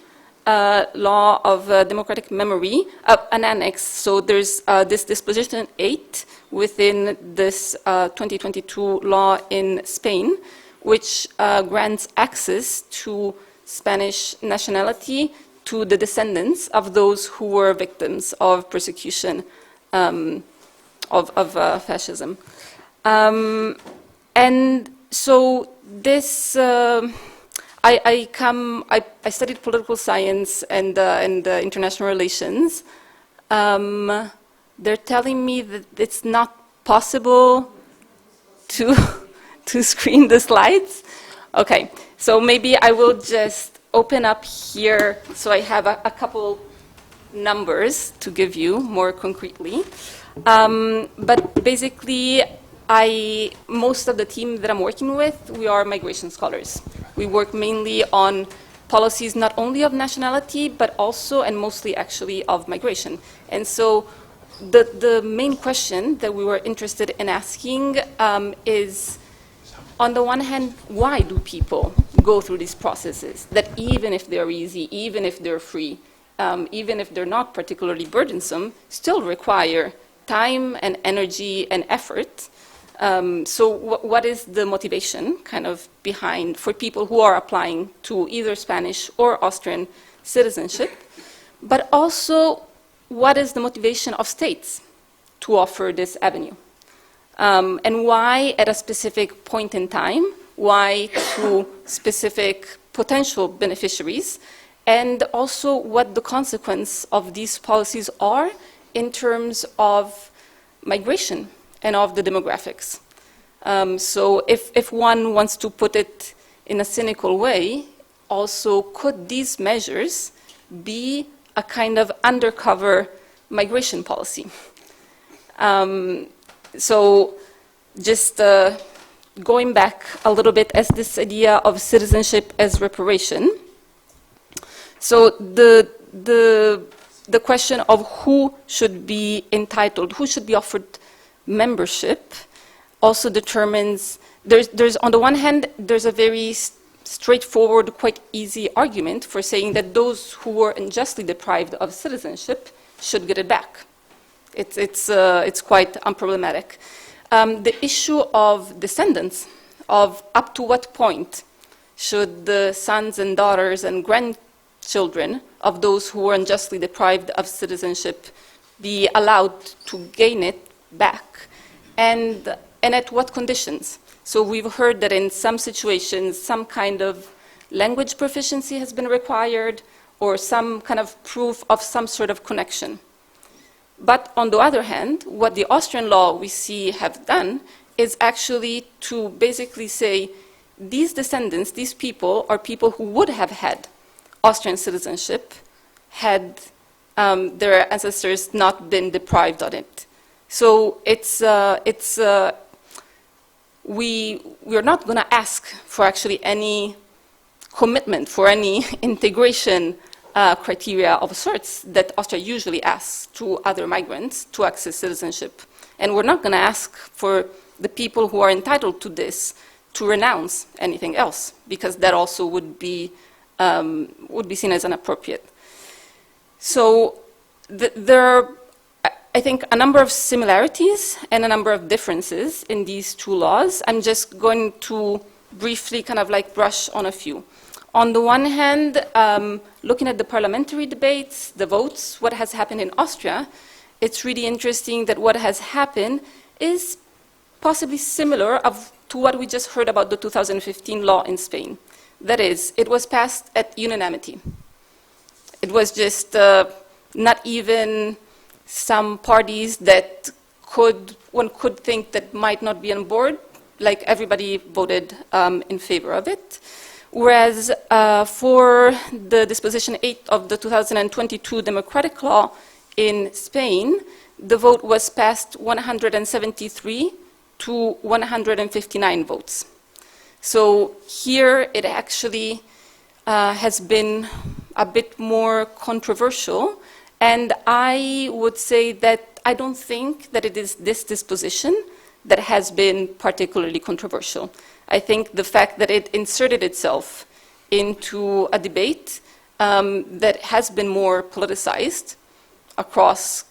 law of democratic memory, an annex. So there's this disposition 8 within this 2022 law in Spain, which grants access to Spanish nationality to the descendants of those who were victims of persecution of fascism. And so this, I studied political science and international relations. They're telling me that it's not possible to screen the slides. Okay, so maybe I will just open up here so I have a couple numbers to give you more concretely. But basically, most of the team that I'm working with, we are migration scholars. We work mainly on policies not only of nationality, but also and mostly actually of migration. And so the main question that we were interested in asking is, on the one hand, why do people go through these processes that even if they're easy, even if they're free, even if they're not particularly burdensome, still require time and energy and effort? So what is the motivation kind of behind for people who are applying to either Spanish or Austrian citizenship? But also, what is the motivation of states to offer this avenue? And why at a specific point in time? Why to specific potential beneficiaries? And also what the consequence of these policies are in terms of migration and of the demographics. So if one wants to put it in a cynical way, also could these measures be a kind of undercover migration policy? So just going back a little bit as this idea of citizenship as reparation. So the question of who should be entitled, who should be offered membership, also determines, there's on the one hand, there's a very straightforward, quite easy argument for saying that those who were unjustly deprived of citizenship should get it back. It's quite unproblematic. The issue of descendants, of up to what point should the sons and daughters and grandchildren of those who were unjustly deprived of citizenship be allowed to gain it back, and at what conditions? So we've heard that in some situations, some kind of language proficiency has been required, or some kind of proof of some sort of connection. But on the other hand, what the Austrian law we see have done is actually to basically say these descendants, these people, are people who would have had Austrian citizenship had their ancestors not been deprived of it. So we're not going to ask for actually any commitment, for any integration criteria of sorts that Austria usually asks to other migrants to access citizenship. And we're not going to ask for the people who are entitled to this to renounce anything else, because that also would be seen as inappropriate. So there are, I think, a number of similarities and a number of differences in these two laws. I'm just going to briefly kind of like brush on a few. On the one hand, looking at the parliamentary debates, the votes, what has happened in Austria, it's really interesting that what has happened is possibly similar to what we just heard about the 2015 law in Spain. That is, it was passed at unanimity. It was just not even some parties that one could think that might not be on board, like everybody voted in favor of it. Whereas for the disposition 8 of the 2022 democratic law in Spain, the vote was passed 173 to 159 votes. So here it actually has been a bit more controversial, and I would say that I don't think that it is this disposition that has been particularly controversial. I think the fact that it inserted itself into a debate that has been more politicized across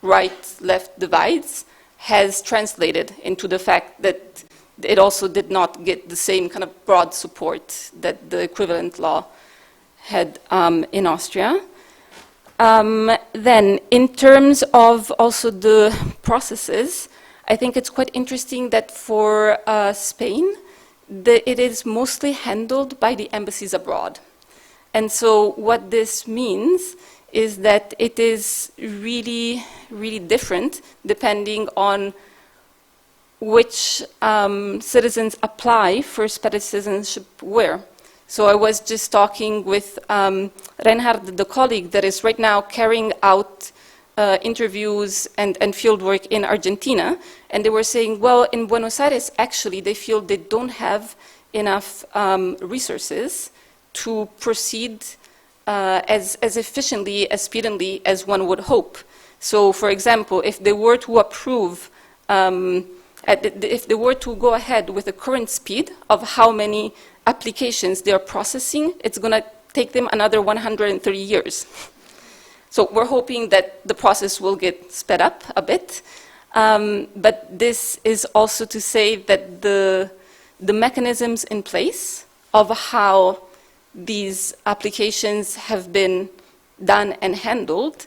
right-left divides has translated into the fact that it also did not get the same kind of broad support that the equivalent law had in Austria. Then, in terms of also the processes, I think it's quite interesting that for Spain, it is mostly handled by the embassies abroad. And so what this means is that it is really, really different depending on which citizens apply for Spanish citizenship where. So I was just talking with Reinhard, the colleague that is right now carrying out interviews and fieldwork in Argentina, and they were saying, well, in Buenos Aires, actually, they feel they don't have enough resources to proceed as efficiently, as speedily as one would hope. So, for example, if they were to approve, if they were to go ahead with the current speed of how many applications they are processing, it's going to take them another 130 years. So we're hoping that the process will get sped up a bit. But this is also to say that the mechanisms in place of how these applications have been done and handled,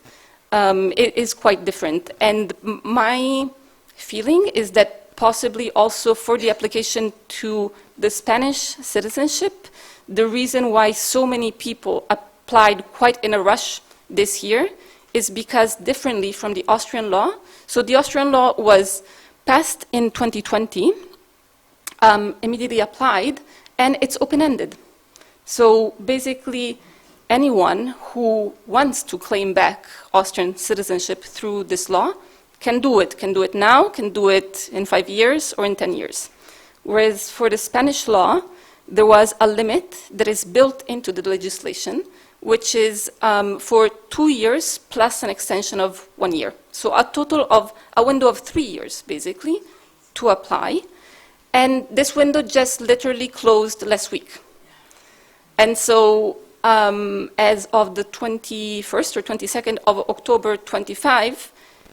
it is quite different. And my feeling is that possibly also for the application to the Spanish citizenship, the reason why so many people applied quite in a rush this year is because differently from the Austrian law. So the Austrian law was passed in 2020, immediately applied, and it's open-ended. So basically, anyone who wants to claim back Austrian citizenship through this law can do it now, can do it in 5 years or in 10 years. Whereas for the Spanish law, there was a limit that is built into the legislation, which is for 2 years plus an extension of 1 year. So a total of a window of 3 years, basically, to apply. And this window just literally closed last week. And so as of the 21st or 22nd of October 25,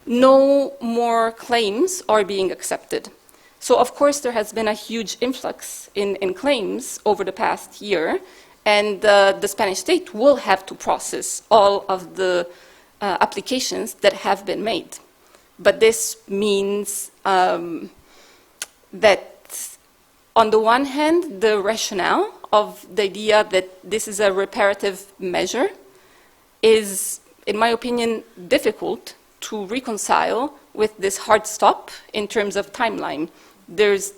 no more claims are being accepted. So of course there has been a huge influx in claims over the past year, and the Spanish state will have to process all of the applications that have been made. But this means that on the one hand, the rationale of the idea that this is a reparative measure is, in my opinion, difficult to reconcile with this hard stop in terms of timeline. It's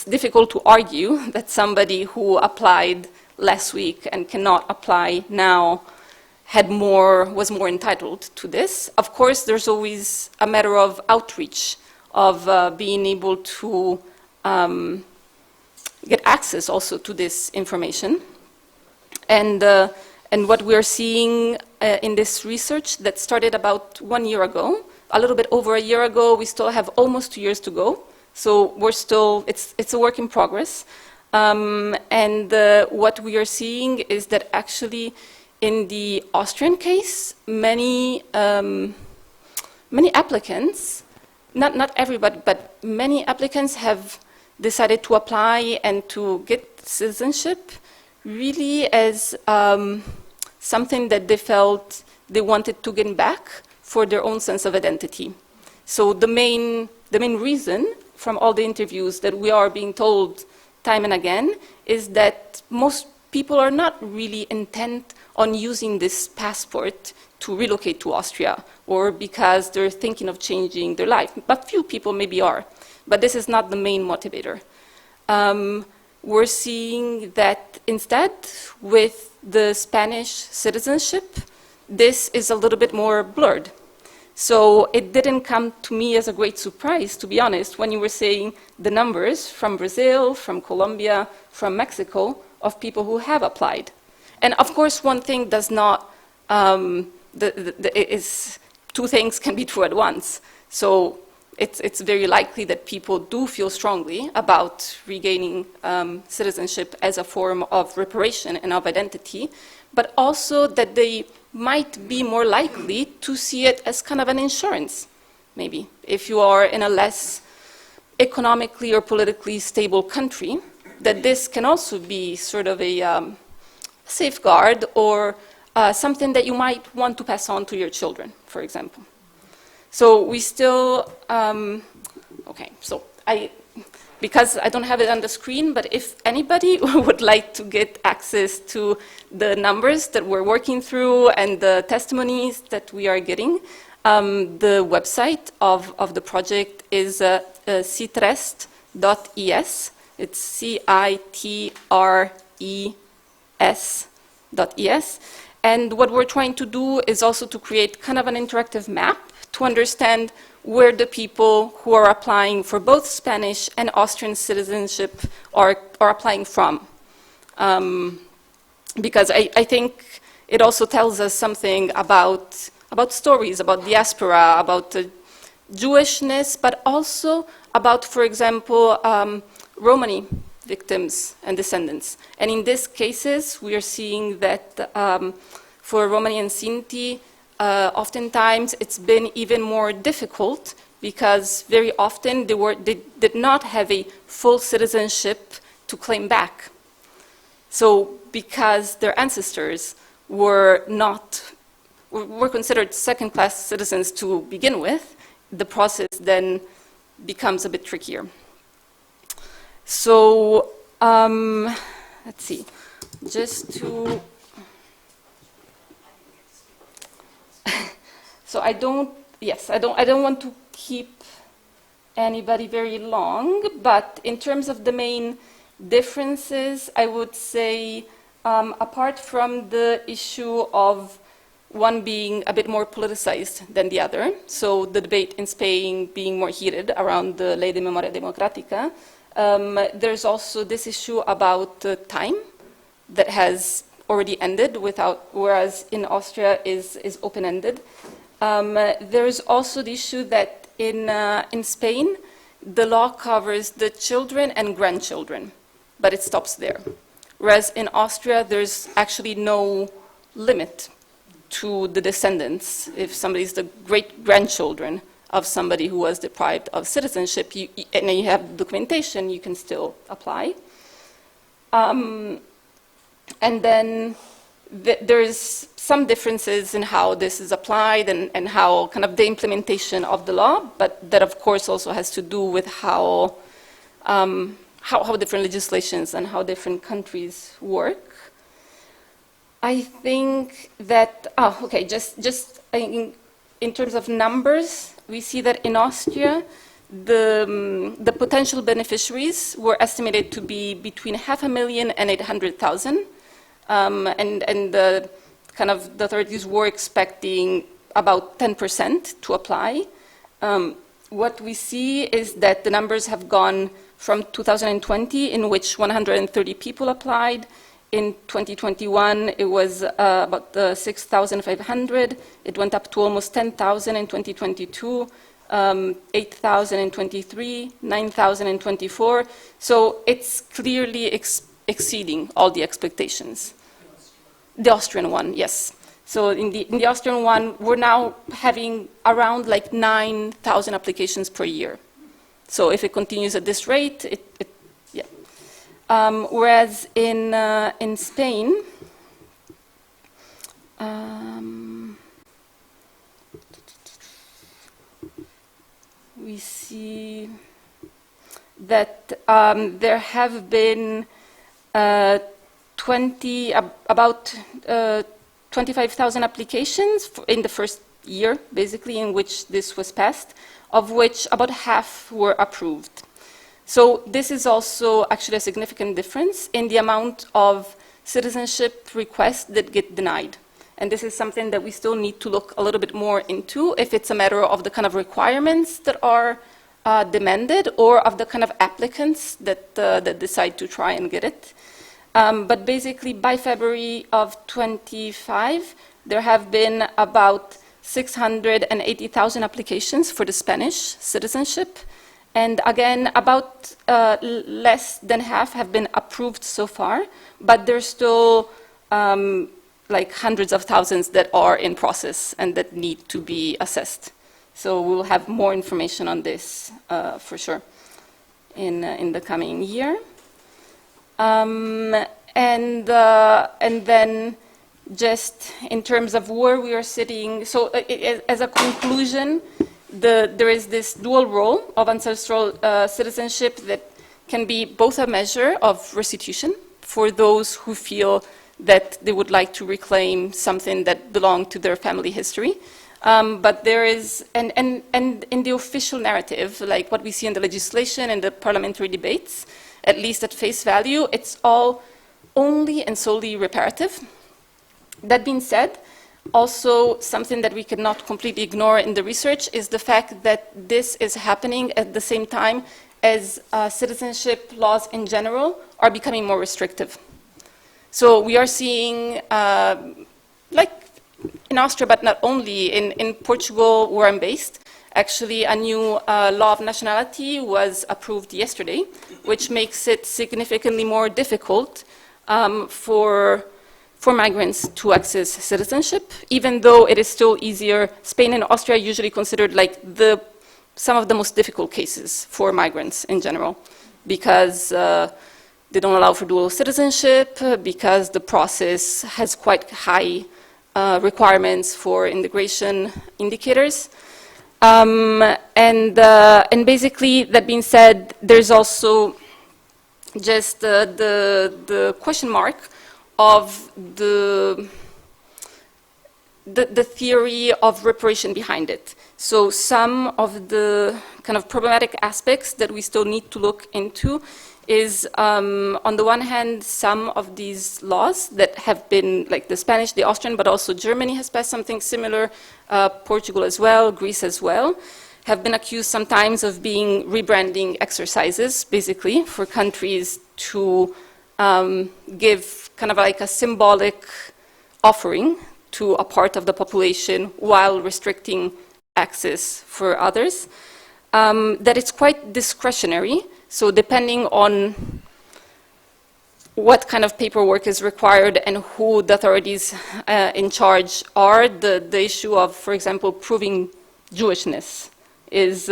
difficult to argue that somebody who applied last week and cannot apply now was more entitled to this. Of course, there's always a matter of outreach, of being able to get access also to this information. And what we're seeing in this research that started about 1 year ago, a little bit over a year ago, we still have almost 2 years to go. So we're still, it's a work in progress. And what we are seeing is that actually in the Austrian case, many applicants, not everybody, but many applicants have decided to apply and to get citizenship really as something that they felt they wanted to get back for their own sense of identity. So the main reason from all the interviews that we are being told time and again is that most people are not really intent on using this passport to relocate to Austria or because they're thinking of changing their life. But few people maybe are. But this is not the main motivator. We're seeing that instead, with the Spanish citizenship, this is a little bit more blurred. So it didn't come to me as a great surprise, to be honest, when you were saying the numbers from Brazil, from Colombia, from Mexico, of people who have applied. And of course, one thing does not, two things can be true at once. So it's very likely that people do feel strongly about regaining citizenship as a form of reparation and of identity, but also that they might be more likely to see it as kind of an insurance, maybe. If you are in a less economically or politically stable country, that this can also be sort of a safeguard or something that you might want to pass on to your children, for example. So we still, okay, so because I don't have it on the screen, but if anybody would like to get access to the numbers that we're working through and the testimonies that we are getting, the website of the project is citrest.es. It's CITRES.es. And what we're trying to do is also to create kind of an interactive map to understand where the people who are applying for both Spanish and Austrian citizenship are applying from. Because I think it also tells us something about stories, about diaspora, about Jewishness, but also about, for example, Romani victims and descendants. And in these cases, we are seeing that for Romani and Sinti, oftentimes it's been even more difficult because very often they did not have a full citizenship to claim back. So because their ancestors were considered second-class citizens to begin with, the process then becomes a bit trickier. So let's see, just to. So I don't want to keep anybody very long, but in terms of the main differences, I would say, apart from the issue of one being a bit more politicized than the other, so the debate in Spain being more heated around the Ley de Memoria Democrática, there's also this issue about time that has already ended, whereas in Austria is open-ended. There's also the issue that in Spain, the law covers the children and grandchildren, but it stops there. Whereas in Austria, there's actually no limit to the descendants. If somebody is the great-grandchildren of somebody who was deprived of citizenship, and you have documentation, you can still apply. And then there's some differences in how this is applied and how kind of the implementation of the law, but that of course also has to do with how different legislations and how different countries work. I think that, just in terms of numbers, we see that in Austria, the potential beneficiaries were estimated to be between 500,000 and 800,000. And the authorities were expecting about 10% to apply. What we see is that the numbers have gone from 2020, in which 130 people applied. In 2021, it was about 6,500. It went up to almost 10,000 in 2022, 8,000 in 23, 9,000 in 24. So it's clearly exceeding all the expectations. The Austrian one, yes. So in the Austrian one, we're now having around like 9,000 applications per year. So if it continues at this rate, yeah. Whereas in Spain, we see that there have been about 25,000 applications in the first year, basically, in which this was passed, of which about half were approved. So this is also actually a significant difference in the amount of citizenship requests that get denied. And this is something that we still need to look a little bit more into, if it's a matter of the kind of requirements that are demanded or of the kind of applicants that, that decide to try and get it. But basically, by February of 25, there have been about 680,000 applications for the Spanish citizenship. And again, about less than half have been approved so far, but there's still like hundreds of thousands that are in process and that need to be assessed. So we'll have more information on this for sure in the coming year. And then just in terms of where we are sitting, so as a conclusion, there is this dual role of ancestral citizenship that can be both a measure of restitution for those who feel that they would like to reclaim something that belonged to their family history. But there is, and in the official narrative, like what we see in the legislation and the parliamentary debates, at least at face value, it's all only and solely reparative. That being said, also something that we cannot completely ignore in the research is the fact that this is happening at the same time as citizenship laws in general are becoming more restrictive. So we are seeing, like in Austria, but not only, in Portugal, where I'm based, actually a new law of nationality was approved yesterday, which makes it significantly more difficult for migrants to access citizenship, even though it is still easier. Spain and Austria are usually considered like some of the most difficult cases for migrants in general, because they don't allow for dual citizenship, because the process has quite high requirements for integration indicators. And basically, that being said, there's also just the question mark of the theory of reparation behind it. So some of the kind of problematic aspects that we still need to look into is, on the one hand, some of these laws that have been, like the Spanish, the Austrian, but also Germany has passed something similar, Portugal as well, Greece as well, have been accused sometimes of being rebranding exercises, basically, for countries to give kind of like a symbolic offering to a part of the population while restricting access for others, that it's quite discretionary. So depending on what kind of paperwork is required and who the authorities in charge are, the issue of, for example, proving Jewishness is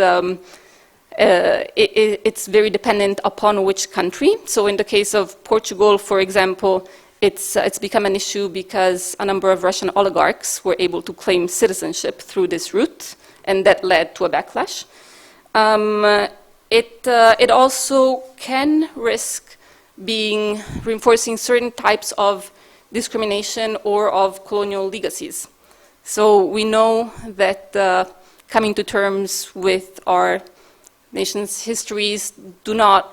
it's very dependent upon which country. So in the case of Portugal, for example, it's become an issue because a number of Russian oligarchs were able to claim citizenship through this route, and that led to a backlash. It also can risk reinforcing certain types of discrimination or of colonial legacies. So we know that coming to terms with our nation's histories do not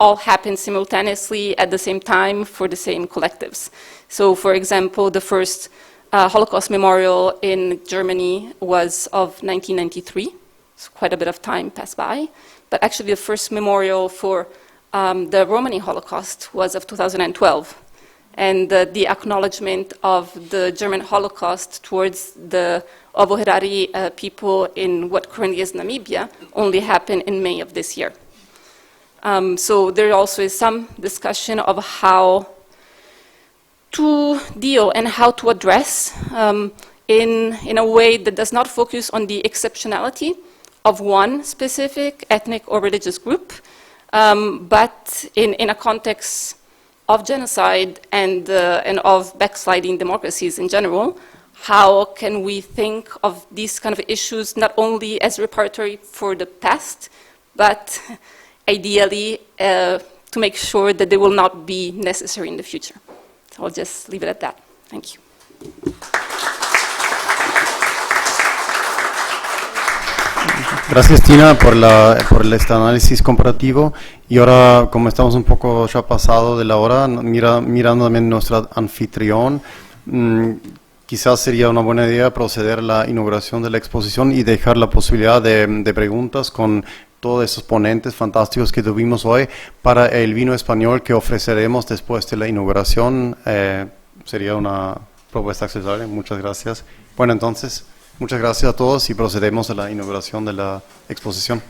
all happen simultaneously at the same time for the same collectives. So, for example, the first Holocaust memorial in Germany was of 1993, so quite a bit of time passed by. But actually the first memorial for the Romani Holocaust was of 2012. And the acknowledgement of the German Holocaust towards the Ovoherari people in what currently is Namibia only happened in May of this year. So there also is some discussion of how to deal and how to address in a way that does not focus on the exceptionality of one specific ethnic or religious group, but in a context of genocide and of backsliding democracies in general. How can we think of these kind of issues not only as reparatory for the past, but ideally to make sure that they will not be necessary in the future? So I'll just leave it at that. Thank you. Gracias, Tina, por este análisis comparativo. Y ahora, como estamos un poco ya pasado de la hora, mirando también nuestro anfitrión, quizás sería una buena idea proceder a la inauguración de la exposición y dejar la posibilidad de preguntas con todos esos ponentes fantásticos que tuvimos hoy para el vino español que ofreceremos después de la inauguración. Sería una propuesta accesible. Muchas gracias. Bueno, entonces, muchas gracias a todos y procedemos a la inauguración de la exposición.